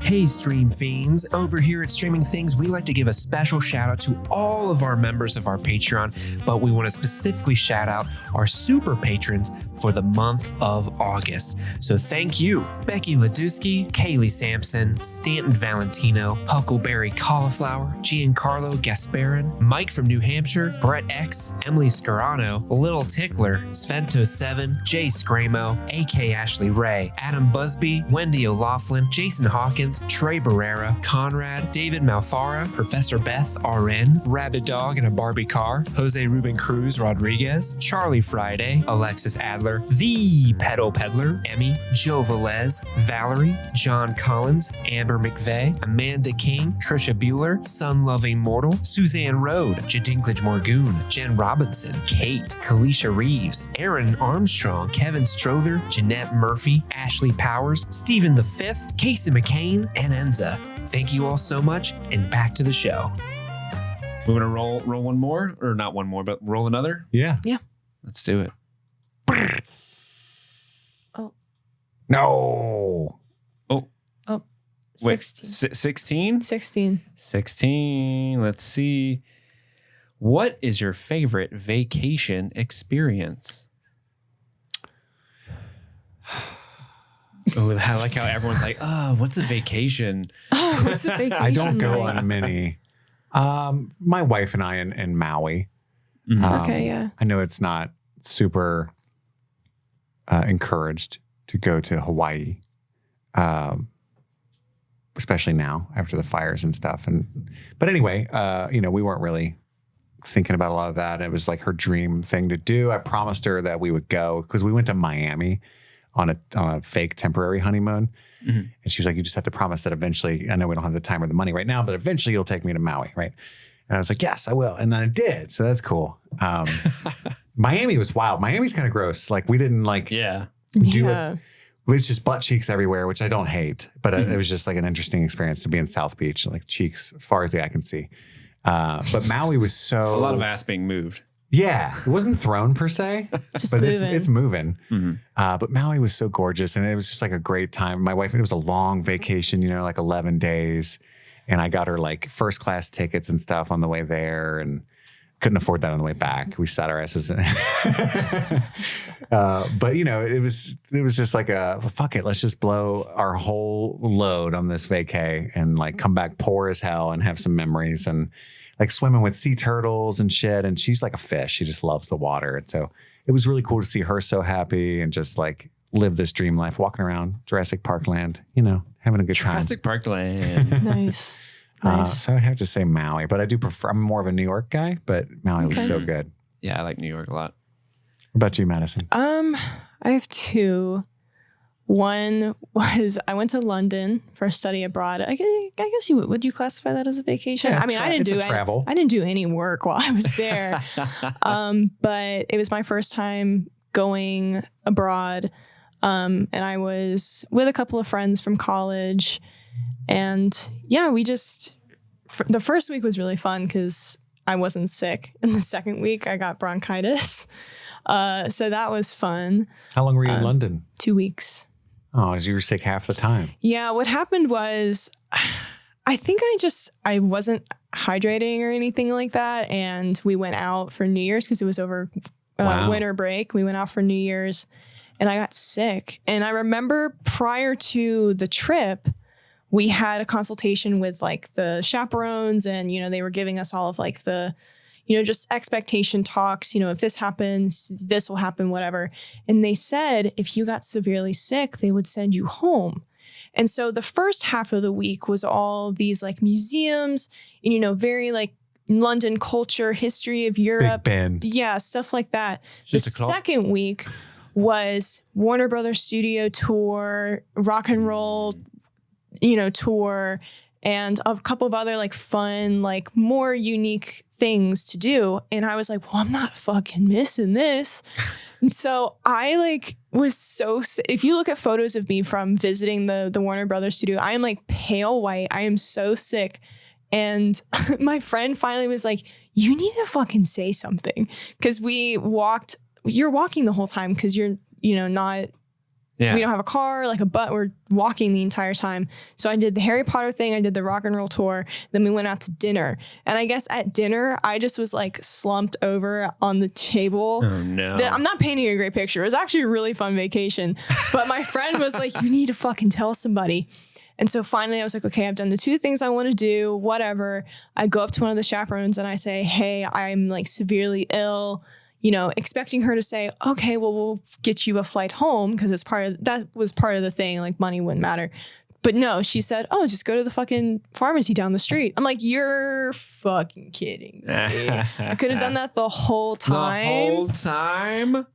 Hey Stream Fiends, over here at Streaming Things, we like to give a special shout out to all of our members of our Patreon, but we want to specifically shout out our super patrons for the month of August. So thank you, Becky Ladusky, Kaylee Sampson, Stanton Valentino, Huckleberry Cauliflower, Giancarlo Gasparin, Mike from New Hampshire, Brett X, Emily Scarano, Little Tickler, Svento7, Jay Scramo, AK Ashley Ray, Adam Busby, Wendy O'Laughlin, Jason Hawkins, Trey Barrera, Conrad, David Malfara, Professor Beth RN, Rabbit Dog in a Barbie Car, Jose Ruben Cruz Rodriguez, Charlie Friday, Alexis Adler, The Pedal Peddler, Emmy, Joe Velez, Valerie, John Collins, Amber McVeigh, Amanda King, Trisha Bueller, Sun Loving Mortal, Suzanne Rode, Jadinklage Morgoon, Jen Robinson, Kate, Kalisha Reeves, Aaron Armstrong, Kevin Strother, Jeanette Murphy, Ashley Powers, Stephen the Fifth, Casey McCain, and Enza. Thank you all so much, and back to the show. We're gonna roll one more, or not one more, but roll another. Yeah. Let's do it. Oh. No. Oh. Wait, 16. 16? 16. Let's see. What is your favorite vacation experience? Oh, I like how everyone's like, oh, what's a vacation? Oh, what's a vacation? I don't go like? on many. My wife and I in Maui. Okay, yeah. I know it's not super encouraged to go to Hawaii, especially now after the fires and stuff. But anyway, we weren't really thinking about a lot of that. It was like her dream thing to do. I promised her that we would go because we went to Miami on a fake temporary honeymoon. Mm-hmm. And she was like, you just have to promise that eventually, I know we don't have the time or the money right now, but eventually you'll take me to Maui, right? And I was like, yes, I will. And then I did. So that's cool. Miami was wild. Miami's kind of gross. Like we didn't do it. It was just butt cheeks everywhere, which I don't hate, but it was just like an interesting experience to be in South Beach, like cheeks as far as the eye can see. But Maui was so... A lot of ass being moved. Yeah, it wasn't thrown per se, but it's moving. Mm-hmm. But Maui was so gorgeous, and it was just like a great time. My wife, it was a long vacation, like 11 days, and I got her like first class tickets and stuff on the way there, and couldn't afford that on the way back. We sat our asses in. But it was just like fuck it, let's just blow our whole load on this vacay and like come back poor as hell and have some memories and. Like swimming with sea turtles and shit. And she's like a fish. She just loves the water. And so it was really cool to see her so happy and just like live this dream life, walking around Jurassic Park land, having a good time. Jurassic Park land. Nice. So I'd have to say Maui, but I do prefer, I'm more of a New York guy, but Maui was so good. Yeah, I like New York a lot. What about you, Madison? I have two. One was I went to London for a study abroad. I guess would you classify that as a vacation? Yeah, I mean, I didn't do travel. I didn't do any work while I was there. But it was my first time going abroad. And I was with a couple of friends from college. And yeah, the first week was really fun because I wasn't sick. And the second week I got bronchitis. So that was fun. How long were you in London? 2 weeks. Oh, you were sick half the time. Yeah, what happened was I think I wasn't hydrating or anything like that. And we went out for New Year's because it was over winter break. We went out for New Year's and I got sick. And I remember prior to the trip, we had a consultation with like the chaperones and, they were giving us all of like the, just expectation talks, if this happens, this will happen, whatever. And they said, if you got severely sick, they would send you home. And so the first half of the week was all these like museums and, very like London culture, history of Europe. Big Ben. Yeah, stuff like that. The second week was Warner Brothers Studio Tour, rock and roll, tour, and a couple of other like fun, like more unique things to do. And I was like, well, I'm not fucking missing this. And so I like was so sick. If you look at photos of me from visiting the Warner Brothers studio, I am like pale white. I am so sick. And my friend finally was like, you need to fucking say something. Cause you're walking the whole time because you're, not, we don't have a car, like we're walking the entire time. So I did the Harry Potter thing. I did the rock and roll tour. Then we went out to dinner. And I guess at dinner, I just was like slumped over on the table. Oh no. I'm not painting a great picture. It was actually a really fun vacation. But my friend was like, you need to fucking tell somebody. And so finally I was like, okay, I've done the 2 things I want to do, whatever. I go up to one of the chaperones and I say, hey, I'm like severely ill. Expecting her to say, okay, well, we'll get you a flight home because that was part of the thing. Like money wouldn't matter. But no, she said, oh, just go to the fucking pharmacy down the street. I'm like, you're fucking kidding me. I could have done that the whole time.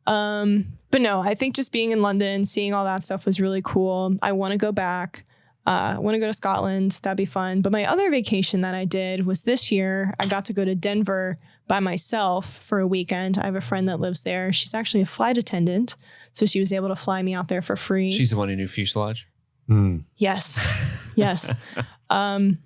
But no, I think just being in London, seeing all that stuff was really cool. I want to go back. I want to go to Scotland. That'd be fun. But my other vacation that I did was this year. I got to go to Denver by myself for a weekend. I have a friend that lives there. She's actually a flight attendant. So she was able to fly me out there for free. She's the one who knew fuselage? Yes. Yes. And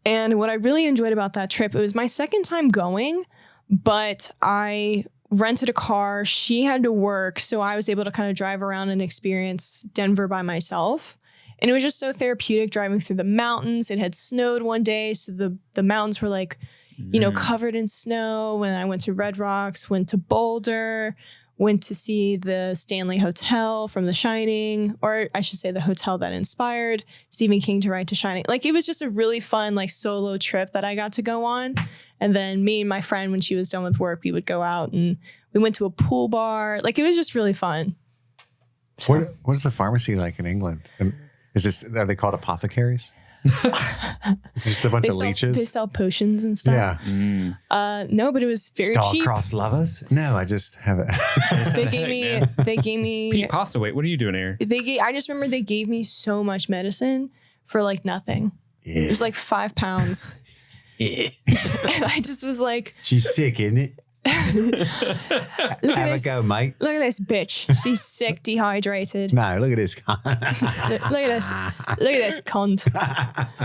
what I really enjoyed about that trip, it was my second time going, but I rented a car. She had to work. So I was able to kind of drive around and experience Denver by myself. And it was just so therapeutic driving through the mountains. It had snowed one day. So the mountains were like, covered in snow. And I went to Red Rocks, went to Boulder, went to see the Stanley Hotel from The Shining, or I should say the hotel that inspired Stephen King to write The Shining. Like it was just a really fun, like solo trip that I got to go on. And then me and my friend, when she was done with work, we would go out and we went to a pool bar. Like it was just really fun. So. What's the pharmacy like in England? Are they called apothecaries? Just a bunch of leeches. They sell potions and stuff. Yeah. No, but it was very cheap. Star-crossed lovers? No, I just have it. They gave me. Pete Postaway, what are you doing here? I just remember they gave me so much medicine for like nothing. Yeah. It was like 5 pounds. Yeah. And I just was like, she's sick, isn't it? Have a go, mate. Look at this bitch. She's sick, dehydrated. No, look at this. look at this cunt.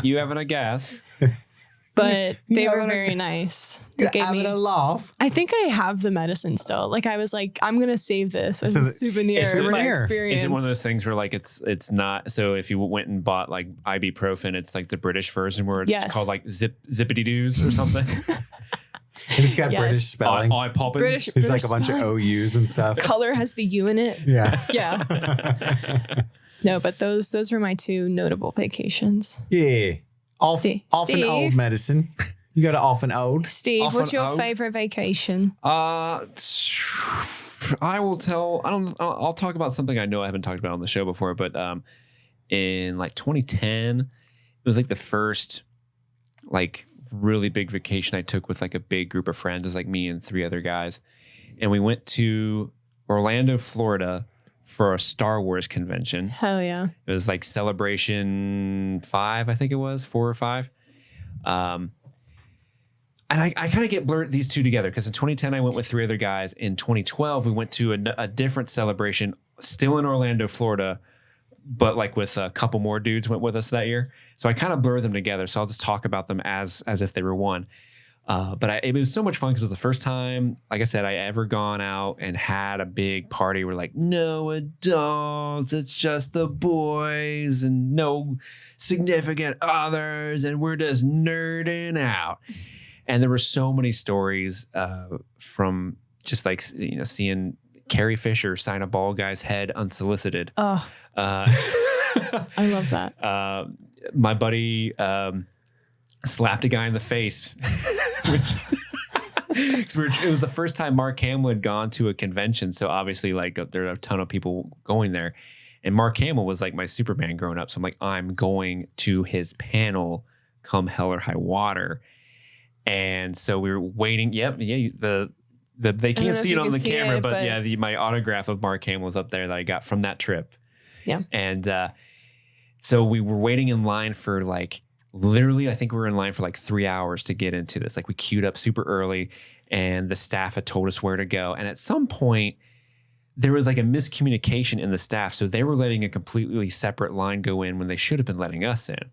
You having a gas? But they were very nice. They gave having a laugh. I think I have the medicine still. Like I was like, I'm gonna save this as a souvenir of my experience. Is it one of those things where like it's not? So if you went and bought like ibuprofen, it's like the British version where it's called like zippity doos or something. And it's got British spelling. Eye poppins. There's like a bunch of OUs and stuff. Color has the U in it. Yeah. Yeah. No, but those were my 2 notable vacations. Yeah. Often old medicine. You go to often old. Steve, what's your favorite vacation? I will tell. I'll talk about something I know I haven't talked about on the show before, but in like 2010, it was like the first like really big vacation I took with like a big group of friends. It was like me and 3 other guys, and we went to Orlando, Florida for a Star Wars convention. Hell yeah. It was like Celebration 5, I think it was 4 or 5. And I kind of get blurred these two together because in 2010, I went with 3 other guys. In 2012, we went to a different celebration still in Orlando, Florida, but like with a couple more dudes went with us that year. So I kind of blur them together. So I'll just talk about them as if they were one. But it was so much fun because it was the first time, like I said, I ever gone out and had a big party where like no adults, it's just the boys and no significant others, and we're just nerding out. And there were so many stories from just like, you know, seeing Carrie Fisher sign a bald guy's head unsolicited. Oh, I love that. My buddy slapped a guy in the face. It was the first time Mark Hamill had gone to a convention. So obviously like there are a ton of people going there. And Mark Hamill was like my Superman growing up. So I'm like, I'm going to his panel come hell or high water. And so we were waiting. Yep. Yeah. They can't see it on the camera, but my autograph of Mark Hamill is up there that I got from that trip. Yeah. And so we were waiting in line for like, literally, I think we were in line for like 3 hours to get into this. Like we queued up super early and the staff had told us where to go. And at some point, there was like a miscommunication in the staff. So they were letting a completely separate line go in when they should have been letting us in.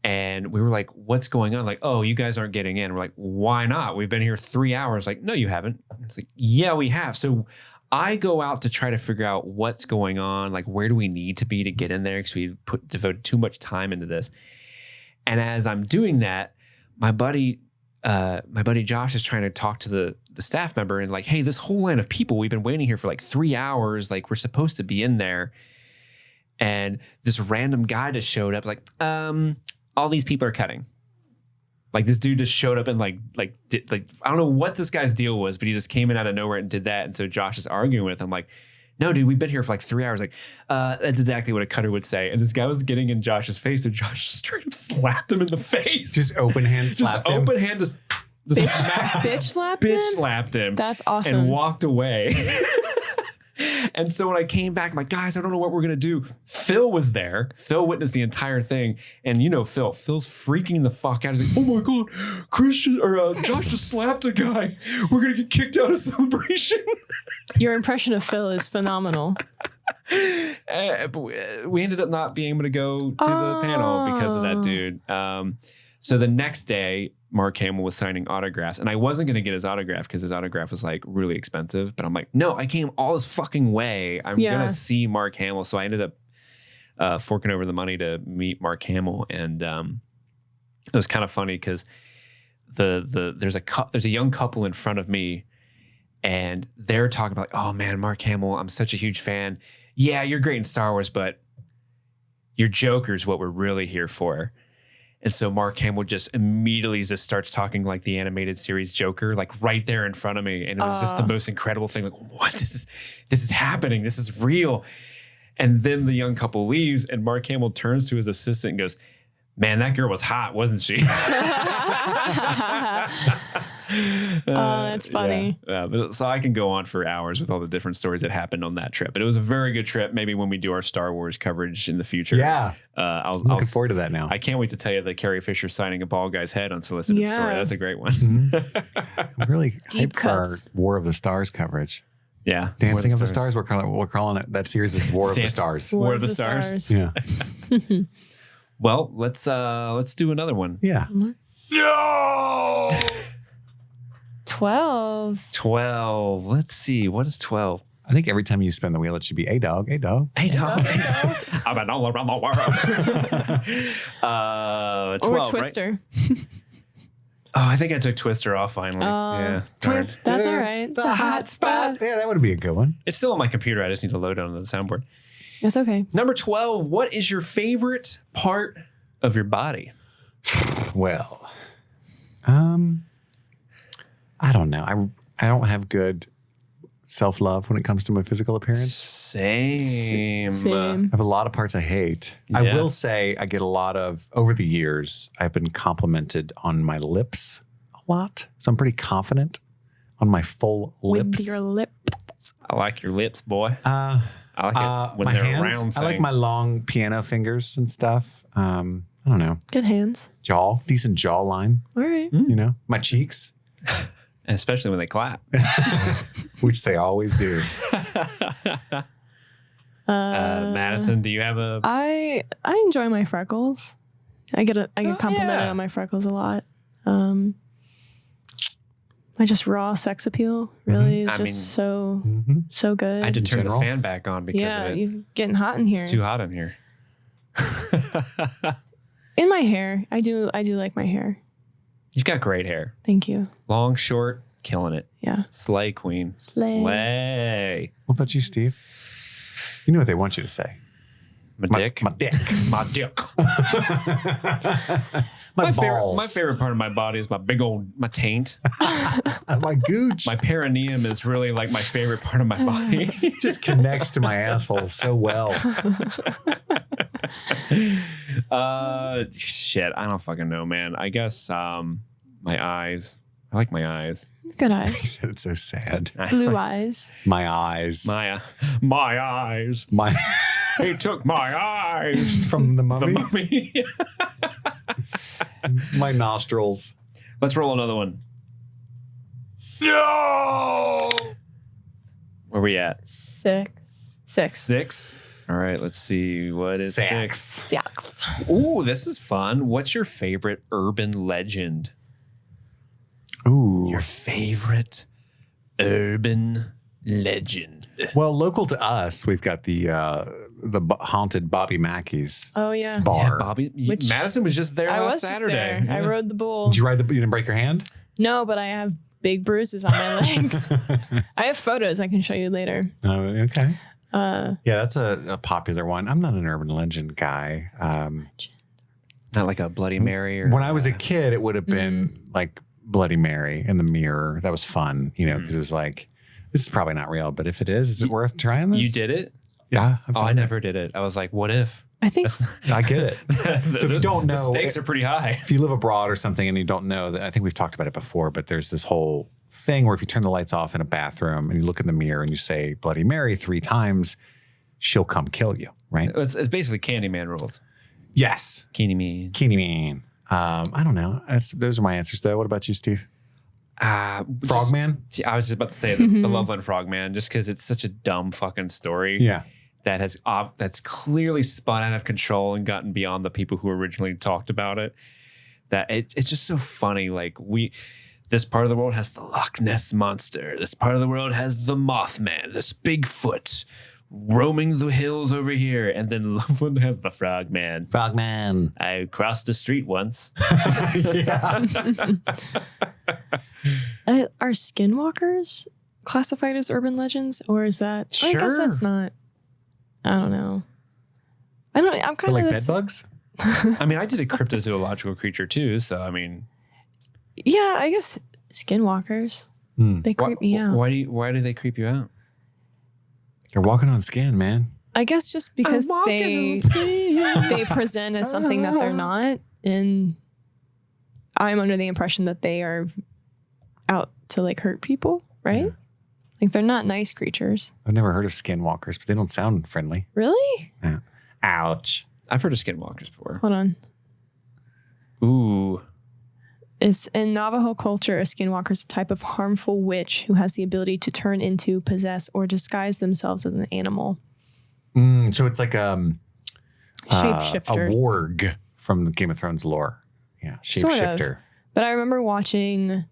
And we were like, what's going on? Like, oh, you guys aren't getting in. We're like, why not? We've been here 3 hours. Like, no, you haven't. It's like, yeah, we have. So I go out to try to figure out what's going on. Like, where do we need to be to get in there? Because we devoted too much time into this. And as I'm doing that, my buddy Josh is trying to talk to the staff member and like, hey, this whole line of people, we've been waiting here for like 3 hours. Like we're supposed to be in there. And this random guy just showed up like, all these people are cutting. Like this dude just showed up and like I don't know what this guy's deal was, but he just came in out of nowhere and did that. And so Josh is arguing with him like, no, dude, we've been here for like 3 hours. Like, that's exactly what a cutter would say. And this guy was getting in Josh's face, so Josh straight up slapped him in the face. Just open hand slapped him. Open hand just bitch slapped him. That's awesome. And walked away. And so when I came back, I'm like, guys, I don't know what we're going to do. Phil was there. Phil witnessed the entire thing. And you know, Phil's freaking the fuck out. He's like, oh my God, Josh just slapped a guy. We're going to get kicked out of Celebration. Your impression of Phil is phenomenal. But we ended up not being able to go to the panel because of that dude. So the next day, Mark Hamill was signing autographs, and I wasn't going to get his autograph because his autograph was like really expensive. But I'm like, no, I came all this fucking way. I'm going to see Mark Hamill. So I ended up forking over the money to meet Mark Hamill. And it was kind of funny because there's a young couple in front of me, and they're talking about like, oh man, Mark Hamill, I'm such a huge fan. Yeah, you're great in Star Wars, but your Joker's what we're really here for. And so Mark Hamill just immediately just starts talking like the animated series Joker, like right there in front of me. And it was just the most incredible thing. Like, what? This is happening. This is real. And then the young couple leaves and Mark Hamill turns to his assistant and goes, man, that girl was hot, wasn't she? That's funny. Yeah. So I can go on for hours with all the different stories that happened on that trip. But it was a very good trip. Maybe when we do our Star Wars coverage in the future. Yeah. I'm looking forward to that now. I can't wait to tell you the Carrie Fisher signing a bald guy's head unsolicited story. That's a great one. I'm really Deep hyped for our cuts. War of the Stars coverage. Yeah. Dancing of the Stars. We're calling it. That series is War of the Stars. War of the Stars. Yeah. Well, let's do another one. Yeah. No. 12. 12. Let's see. What is 12? I think every time you spin the wheel, it should be a dog, a dog. Hey, dog. I've been all around the world. 12, Or Twister. Right? Oh, I think I took Twister off finally. Yeah. Twister. That's all right. The hot spot. Yeah, that would be a good one. It's still on my computer. I just need to load it onto the soundboard. That's okay. Number 12. What is your favorite part of your body? Well, I don't know. I don't have good self-love when it comes to my physical appearance. Same. I have a lot of parts I hate. Yeah. I will say I get a lot of, over the years, I've been complimented on my lips a lot. So I'm pretty confident on my full lips. With your lips. I like your lips, boy. I like it when my they're hands, round things. I like my long piano fingers and stuff. I don't know. Good hands. Decent jawline, All right. you know, my cheeks, And especially when they clap. which they always do. Madison, do you have a... I enjoy my freckles. I get complimented on my freckles a lot. My just raw sex appeal really is just so good. I had to turn the fan back on because of it. You're getting hot in here. It's too hot in here. In my hair. I do like my hair. You've got great hair. Thank you. Long, short, killing it. Yeah. Slay queen. Slay. What about you, Steve? You know what they want you to say. My dick. My dick. My dick. my balls. My favorite part of my body is my big old, my taint. My gooch. My perineum is really like my favorite part of my body. Just connects to my asshole so well. Shit, I don't fucking know, man. I guess my eyes. I like my eyes. Good You eyes. said it's so sad. Blue eyes. My eyes. My eyes. My He took my eyes. from the mummy. The mummy. My nostrils. Let's roll another one. No. Where we at? 6. 6. All right, let's see. What is 6? 6. Ooh, this is fun. What's your favorite urban legend? Ooh. Your favorite urban legend? Well, local to us, we've got the haunted Bobby Mackey's Oh yeah. bar. Yeah, Bobby. Madison was just there I last was just Saturday. there. Yeah. I rode the bull. Did you ride the? You didn't break your hand? No, but I have big bruises on my legs. I have photos I can show you later. Oh, okay. Yeah, that's a popular one. I'm not an urban legend guy. Not like a Bloody Mary or When I was a kid, it would have been like Bloody Mary in the mirror. That was fun, because it was like, this is probably not real, but if it is it worth trying this? You did it? Yeah. I never did it. I was like, what if? I think I get it. If you don't know, the stakes are pretty high. If you live abroad or something and you don't know that, I think we've talked about it before, but there's this whole thing where if you turn the lights off in a bathroom and you look in the mirror and you say Bloody Mary 3 times, she'll come kill you, right? It's basically Candyman rules. Yes. Candyman. I don't know. Those are my answers though. What about you, Steve? Frogman? I was just about to say the Loveland Frogman, just because it's such a dumb fucking story. Yeah. That's clearly spun out of control and gotten beyond the people who originally talked about it. That it's just so funny. Like this part of the world has the Loch Ness monster. This part of the world has the Mothman. This Bigfoot roaming the hills over here, and then Loveland has the Frogman. Frogman. I crossed the street once. Yeah. are skinwalkers classified as urban legends, or is that? I guess Sure. that's not. I don't know. I'm kind They're of like this. bed bugs? I mean, I did a cryptozoological creature too, so I mean, Yeah, I guess skinwalkers. They creep me out. Why do they creep you out? You're walking on skin, man. I guess just because they present as something that they're not, and I'm under the impression that they are out to like hurt people, right? Yeah. Like they're not nice creatures. I've never heard of skinwalkers, but they don't sound friendly. Really? Yeah. Ouch. I've heard of skinwalkers before. Hold on. Ooh. It's in Navajo culture, a skinwalker is a type of harmful witch who has the ability to turn into, possess, or disguise themselves as an animal. So it's like Shapeshifter. A warg from the Game of Thrones lore. Yeah, shapeshifter. Sort of. But I remember watching...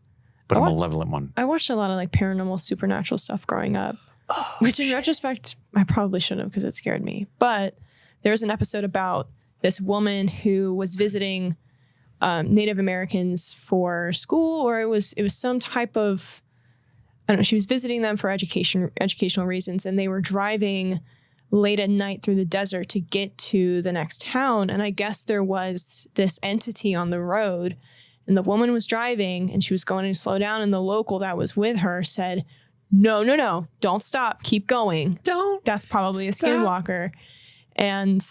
But a malevolent one. I watched a lot of like paranormal, supernatural stuff growing up, which in retrospect, I probably shouldn't have because it scared me. But there was an episode about this woman who was visiting Native Americans for school, or it was some type of, I don't know, she was visiting them for educational reasons, and they were driving late at night through the desert to get to the next town. And I guess there was this entity on the road, and the woman was driving and she was going to slow down, and the local that was with her said, no, don't stop, keep going. That's probably a skinwalker. And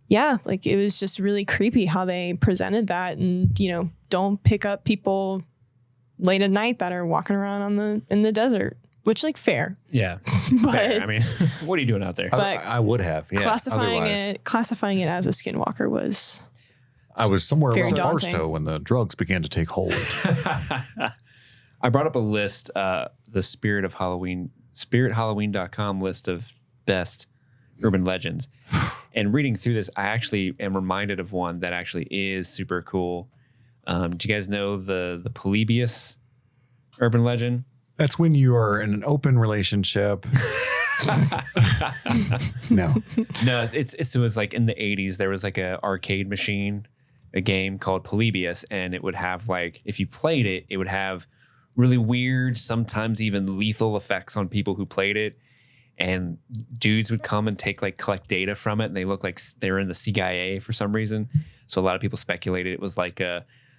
yeah, like it was just really creepy how they presented that, and don't pick up people late at night that are walking around in the desert, which like fair. Yeah. But fair. I mean, what are you doing out there? But I would have. Yeah. classifying it as a skinwalker was. I was somewhere very around daunting. Barstow when the drugs began to take hold. I brought up a list, the Spirit of Halloween, spirithalloween.com list of best urban legends. And reading through this, I actually am reminded of one that actually is super cool. Do you guys know the Polybius Urban legend. That's when you are in an open relationship. No. It was like in the 80s, there was like a arcade machine, a game called Polybius, and it would have like, if you played it, it would have really weird, sometimes even lethal effects on people who played it. And dudes would come and collect data from it, and they look like they were in the CIA for some reason. So a lot of people speculated it was like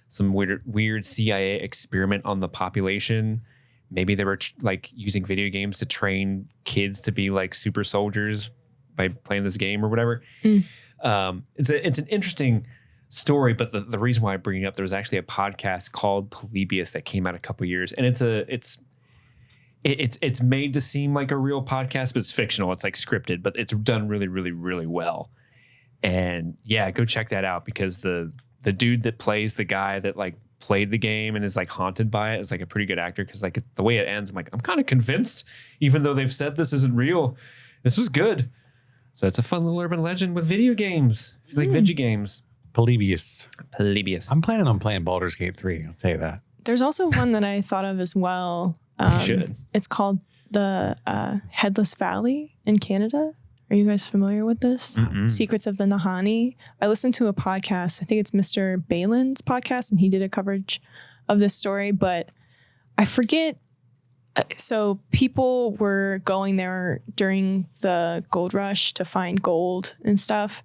some weird CIA experiment on the population. Maybe they were like using video games to train kids to be like super soldiers by playing this game or whatever. It's an interesting story, but the reason why I bring it up, there was actually a podcast called Polybius that came out a couple years, and it's made to seem like a real podcast, but it's fictional. It's like scripted, but it's done really, really, really well. And yeah, go check that out, because the dude that plays the guy that like played the game and is like haunted by it is like a pretty good actor, because like the way it ends, I'm kind of convinced, even though they've said this isn't real, this was good. So it's a fun little urban legend with video games. If you like video games. Polybius. Polybius. I'm planning on playing Baldur's Gate 3. I'll tell you that. There's also one that I thought of as well. You should. It's called the Headless Valley in Canada. Are you guys familiar with this? Mm-mm. Secrets of the Nahanni. I listened to a podcast. I think it's Mr. Balin's podcast, and he did a coverage of this story, but I forget. So people were going there during the gold rush to find gold and stuff.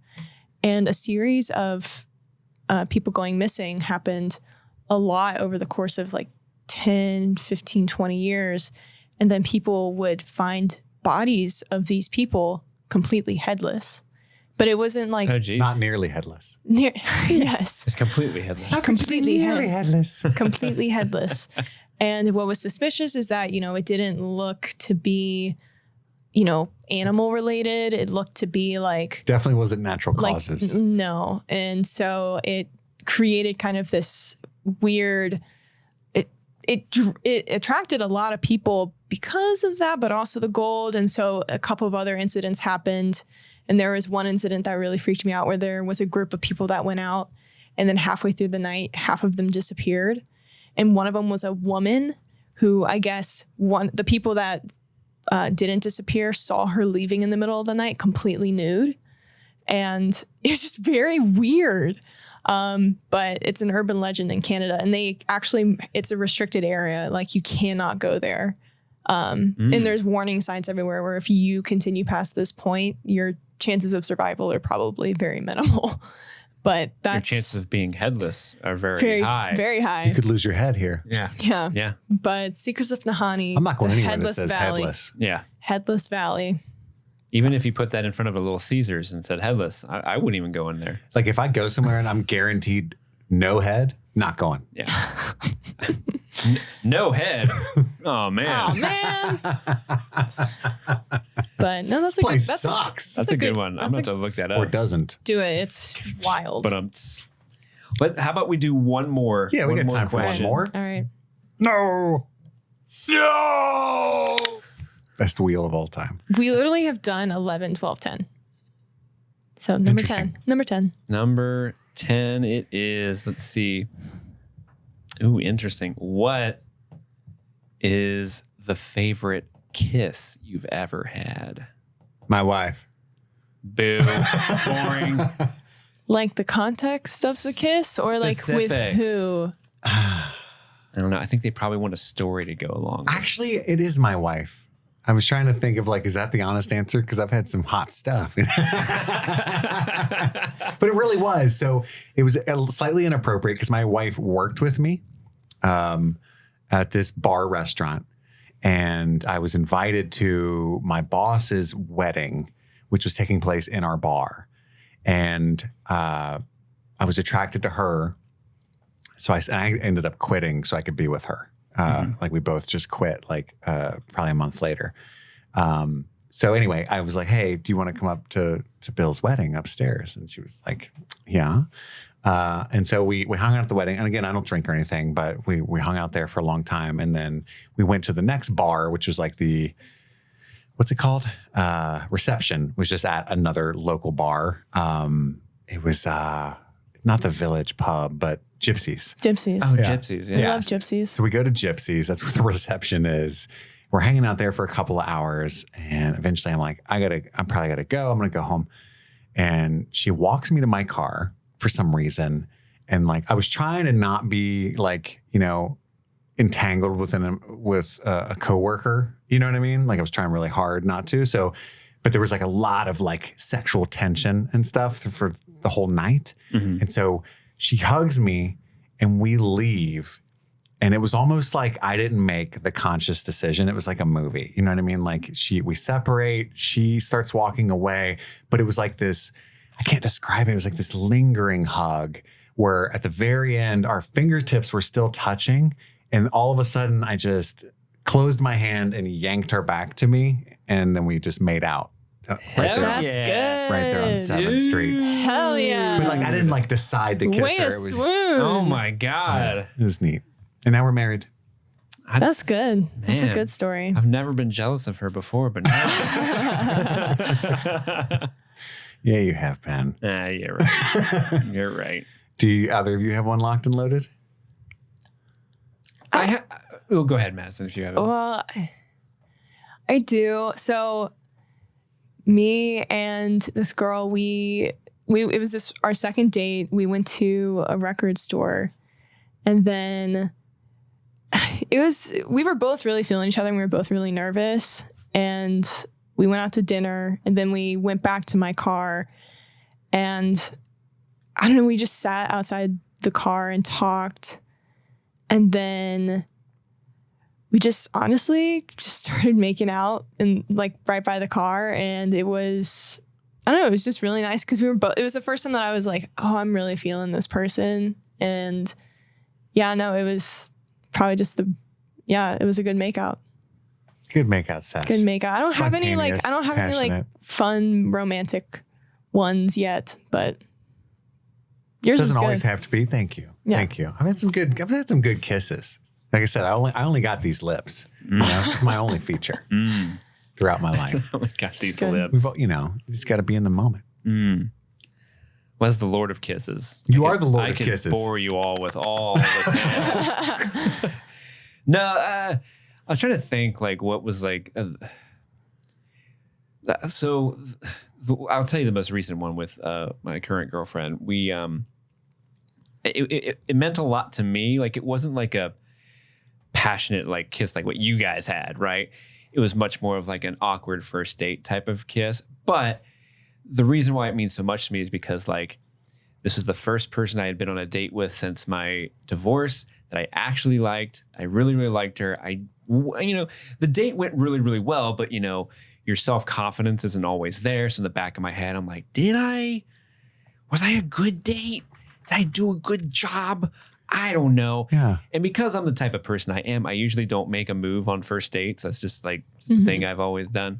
And a series of people going missing happened a lot over the course of like 10, 15, 20 years. And then people would find bodies of these people completely headless. But it wasn't like... Oh, geez. Not nearly headless. Yes. It's completely headless. How could you be nearly headless? Completely headless. And what was suspicious is that, it didn't look to be, animal related. It looked to be like... Definitely wasn't natural causes. No. And so it created kind of this weird... It attracted a lot of people because of that, but also the gold. And so a couple of other incidents happened. And there was one incident that really freaked me out, where there was a group of people that went out, and then halfway through the night, half of them disappeared. And one of them was a woman who, I guess, the people that didn't disappear saw her leaving in the middle of the night completely nude. And it was just very weird. But it's an urban legend in Canada, and it's a restricted area. Like, you cannot go there. And there's warning signs everywhere where if you continue past this point, your chances of survival are probably very minimal. But that's... Your chances of being headless are very high. Very high. You could lose your head here. Yeah. Yeah. Yeah. But Secrets of Nahanni. I'm not going anywhere Headless that says Valley. headless. Yeah. Headless Valley. Even if you put that in front of a Little Caesars and said headless, I wouldn't even go in there. Like, if I go somewhere and I'm guaranteed no head, not going. Yeah. No head. Oh, man. Oh, man. But no, that's a good... Place sucks. That's a good one. I'm going to look that up. Or doesn't. Do it. It's wild. But how about we do one more? Yeah, we got time for one question. more. All right. No. Best wheel of all time. We literally have done 11, 12, 10. So number 10. Number 10. Number 10 it is. Let's see. Ooh, interesting. What is the favorite kiss you've ever had? My wife. Boo. Boring. Like the context of the kiss, or like with Specifics. who? I don't know. I think they probably want a story to go along with. Actually, it is my wife. I was trying to think of, like, is that the honest answer? Because I've had some hot stuff. But it really was. So it was slightly inappropriate because my wife worked with me at this bar restaurant. And I was invited to my boss's wedding, which was taking place in our bar. And I was attracted to her. So I ended up quitting so I could be with her. Like, we both just quit, like, probably a month later. So anyway, I was like, hey, do you want to come up to Bill's wedding upstairs? And she was like, yeah. And so we hung out at the wedding. And again, I don't drink or anything, but we hung out there for a long time. And then we went to the next bar, which was like what's it called? Reception, was just at another local bar. It was not the Village Pub, but Gypsies. Gypsies. Oh, Yeah. Gypsies. I Yeah. love Gypsies. So we go to Gypsies. That's where the reception is. We're hanging out there for a couple of hours. And eventually I'm like, I'm probably gotta go. I'm going to go home. And she walks me to my car for some reason. And like, I was trying to not be like, entangled with a coworker. You know what I mean? Like I was trying really hard not to. So, but there was like a lot of like sexual tension and stuff for the whole night. Mm-hmm. And so she hugs me and we leave. And it was almost like I didn't make the conscious decision. It was like a movie. You know what I mean? Like we separate, she starts walking away, but it was like this, I can't describe it. It was like this lingering hug where at the very end, our fingertips were still touching. And all of a sudden I just closed my hand and yanked her back to me. And then we just made out. Right there. That's good. Right there on 7th Street. Hell yeah. But like I didn't like decide to kiss Way her. to It was, swoon. Oh my God. it was neat. And now we're married. That's good. That's a Man. good story. I've never been jealous of her before, but now. Yeah, you have been. You're right. You're right. Do either of you have one locked and loaded? Well, go ahead, Madison, if you have it. Well, I do. So me and this girl, it was our second date. We went to a record store and then we were both really feeling each other and we were both really nervous and we went out to dinner and then we went back to my car and I don't know, we just sat outside the car and talked and then we just honestly just started making out and like right by the car. And it was, I don't know, it was just really nice because we were both, it was the first time that I was like, oh, I'm really feeling this person. And yeah, no, it was probably just it was a good makeout. Good makeout sesh. Good makeout. I don't have any Passionate. fun romantic ones yet, but yours was Doesn't good. always have to be. Thank you. Yeah. Thank you. I've had some good kisses. Like I said, I only got these lips. It's my only feature throughout my life. Oh my God, these good. lips. You just got to be in the moment. Was the Lord of Kisses. You are the Lord of I could Kisses. bore you all with all the tales. No, I was trying to think like what was like. So I'll tell you the most recent one with my current girlfriend. We it meant a lot to me. Like it wasn't like a passionate like kiss like what you guys had, right? It was much more of like an awkward first date type of kiss. But the reason why it means so much to me is because like this was the first person I had been on a date with since my divorce that I actually liked. I really, really liked her. The date went really, really well, but your self-confidence isn't always there. So in the back of my head, I'm like, was I a good date? Did I do a good job? I don't know. Yeah. And because I'm the type of person I am, I usually don't make a move on first dates. That's just like the thing I've always done.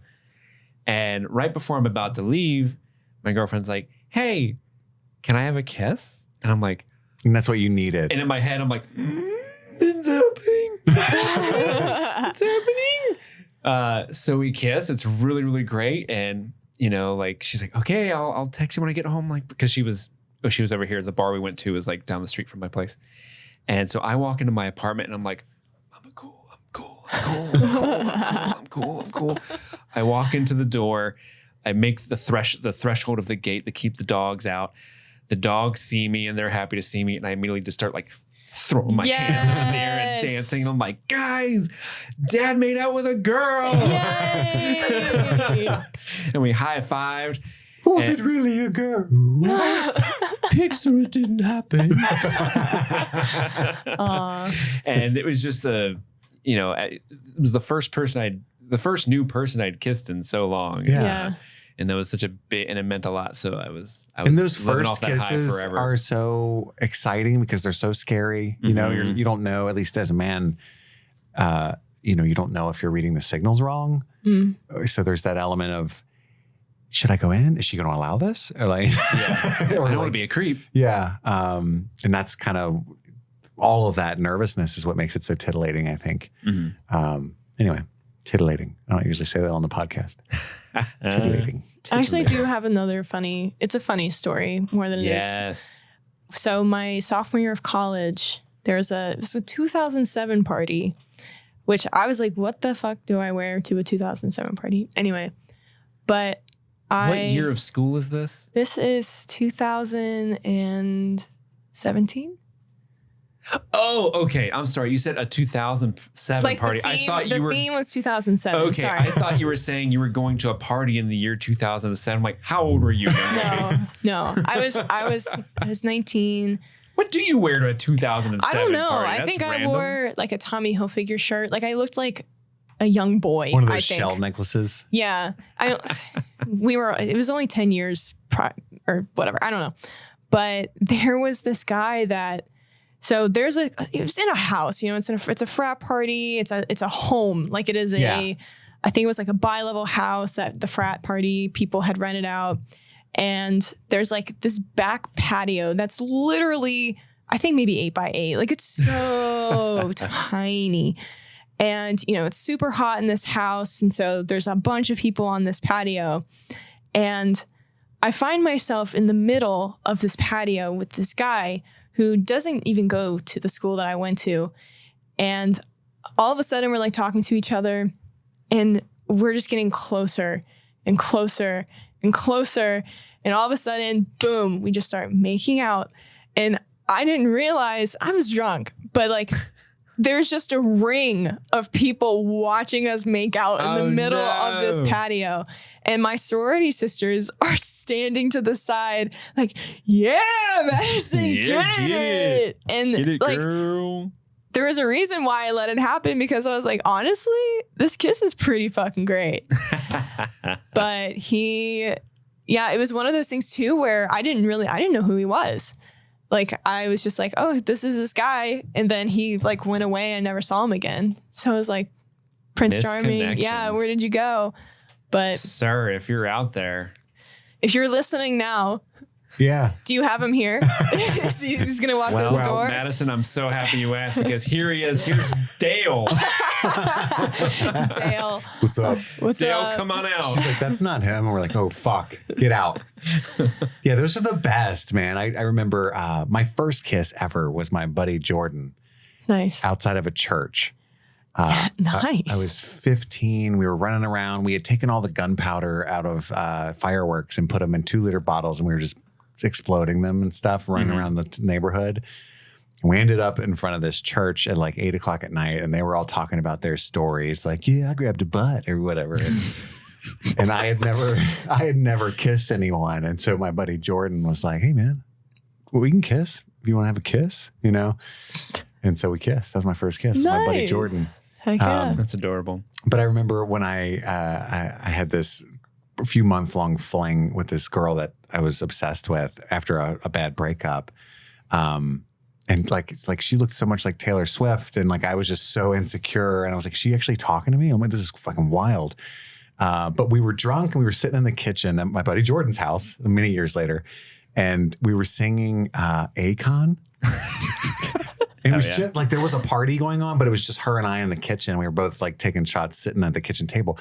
And right before I'm about to leave, my girlfriend's like, hey, can I have a kiss? And I'm like, And that's what you needed. and in my head, I'm like, it's happening. It's happening. So we kiss. It's really, really great. And, like, she's like, okay, I'll text you when I get home. Like, because she was over here. The bar we went to was like down the street from my place. And so I walk into my apartment and I'm like, I'm cool. I walk into the door. I make the threshold of the gate to keep the dogs out. The dogs see me and they're happy to see me. And I immediately just start like throwing my hands up in the air and dancing. And I'm like, guys, Dad made out with a girl. Yay! And we high-fived. Was it really a girl? Pixar, it didn't happen. And it was just it was the first new person I'd kissed in so long. Yeah. And that was such a bit, and it meant a lot. So I was And those living first off that high kisses forever. are so exciting because they're so scary. You know, you don't know, at least as a man, you don't know if you're reading the signals wrong. So there's that element of, should I go in? Is she going to allow this? Or like, I don't want to be a creep. Yeah. And that's kind of all of that nervousness is what makes it so titillating, I think. Anyway, titillating. I don't usually say that on the podcast. Titillating. I actually do have another it's a funny story more than it is. Yes. So my sophomore year of college, it was a 2007 party, which I was like, what the fuck do I wear to a 2007 party? Anyway, but What year of school is this? This is 2017. Oh, okay. I'm sorry. You said a 2007 party. The theme, I thought you were. The theme was 2007. Okay, Sorry. I thought you were saying you were going to a party in the year 2007. I'm like, how old were you? No. I was 19. What do you wear to a 2007 I don't know. party? I That's think random. I wore like a Tommy Hilfiger shirt. Like I looked like a young boy. One of I those think. shell necklaces. Yeah. It was only 10 years or whatever. I don't know. But there was this guy that, so it was in a house, it's a frat party. It's a home. Like it is I think it was like a bi-level house that the frat party people had rented out. And there's like this back patio that's literally, I think maybe 8x8. Like it's so tiny. And, it's super hot in this house. And so there's a bunch of people on this patio. And I find myself in the middle of this patio with this guy who doesn't even go to the school that I went to. And all of a sudden we're like talking to each other and we're just getting closer and closer and closer. And all of a sudden, boom, we just start making out. And I didn't realize I was drunk, but like there's just a ring of people watching us make out in the middle of this patio. And my sorority sisters are standing to the side like, yeah, Madison, get it. And Get it, like, girl. there was a reason why I let it happen because I was like, honestly, this kiss is pretty fucking great. But it was one of those things too, where I didn't know who he was. Like, I was just like, oh, this is this guy. And then he like went away. I never saw him again. So I was like, Prince Charming. Yeah. Where did you go? But sir, if you're out there, if you're listening now, yeah, do you have him here? He's going to walk through the door. Madison, I'm so happy you asked because here he is. Here's Dale. Dale. What's up? Dale, come on out. She's like, that's not him. And we're like, oh, fuck, get out. Yeah, those are the best, man. I remember my first kiss ever was my buddy Jordan. Nice. Outside of a church. Nice. I was 15. We were running around. We had taken all the gunpowder out of fireworks and put them in 2-liter bottles, and we were just exploding them and stuff, running around the neighborhood. And we ended up in front of this church at like 8 o'clock at night, and they were all talking about their stories. Like, yeah, I grabbed a butt or whatever. And I had never kissed anyone. And so my buddy Jordan was like, hey man, well, we can kiss if you want to have a kiss, And so we kissed. That was my first kiss with my buddy Jordan. Heck yeah. That's adorable. But I remember when I had this few month long fling with this girl that I was obsessed with after a bad breakup. And like she looked so much like Taylor Swift, and like I was just so insecure, and I was like, she actually talking to me? I'm like, this is fucking wild. But we were drunk and we were sitting in the kitchen at my buddy Jordan's house many years later, and we were singing Akon. It was just like there was a party going on, but it was just her and I in the kitchen. We were both like taking shots sitting at the kitchen table,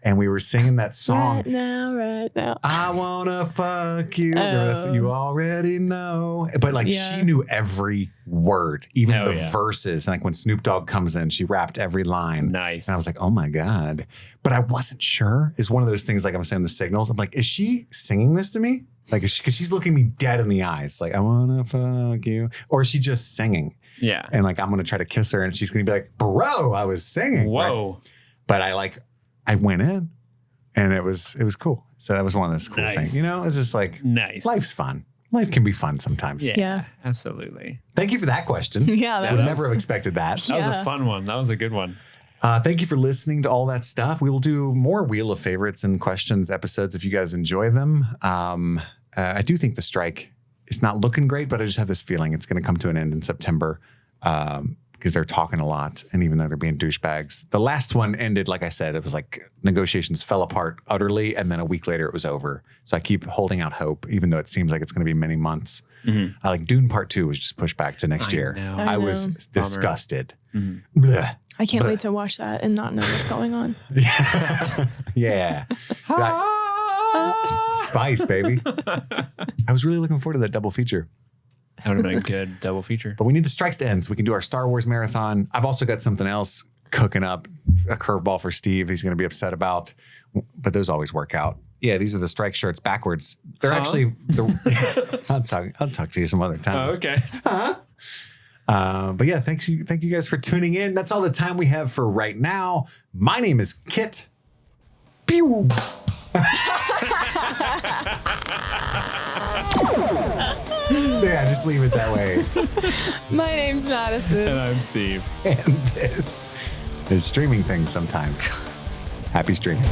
and we were singing that song. Right now. I wanna fuck you. That's, you already know. But like she knew every word, even the verses. And like when Snoop Dogg comes in, she rapped every line. Nice. And I was like, oh my God. But I wasn't sure. It's one of those things like I'm saying the signals. I'm like, is she singing this to me? Like, because she's looking me dead in the eyes. Like, I wanna fuck you. Or is she just singing? Yeah. And like, I'm going to try to kiss her and she's going to be like, bro, I was singing. Whoa. Right? But I went in and it was cool. So that was one of those cool things, it's just like, nice. Life's fun. Life can be fun sometimes. Yeah. Absolutely. Thank you for that question. Yeah. Would never have expected that. That was a fun one. That was a good one. Thank you for listening to all that stuff. We will do more Wheel of Favorites and Questions episodes if you guys enjoy them. I do think the strike is not looking great, but I just have this feeling it's going to come to an end in September because they're talking a lot. And even though they're being douchebags, the last one ended, like I said, it was like negotiations fell apart utterly. And then a week later it was over. So I keep holding out hope, even though it seems like it's going to be many months. Like Dune Part 2 was just pushed back to next year. I was disgusted. Blech. I can't wait to watch that and not know what's going on. Yeah. Spice, baby. I was really looking forward to that double feature. That would have been a good double feature. But we need the strikes to end so we can do our Star Wars marathon. I've also got something else cooking up, a curveball for Steve he's going to be upset about, but those always work out. Yeah, these are the strike shirts backwards. They're actually, I'll talk to you some other time. Oh, okay. But yeah, thank you guys for tuning in. That's all the time we have for right now. My name is Kit. Pew. Yeah, just leave it that way. My name's Madison. And I'm Steve. And this is Streaming Things Sometimes. Happy streaming.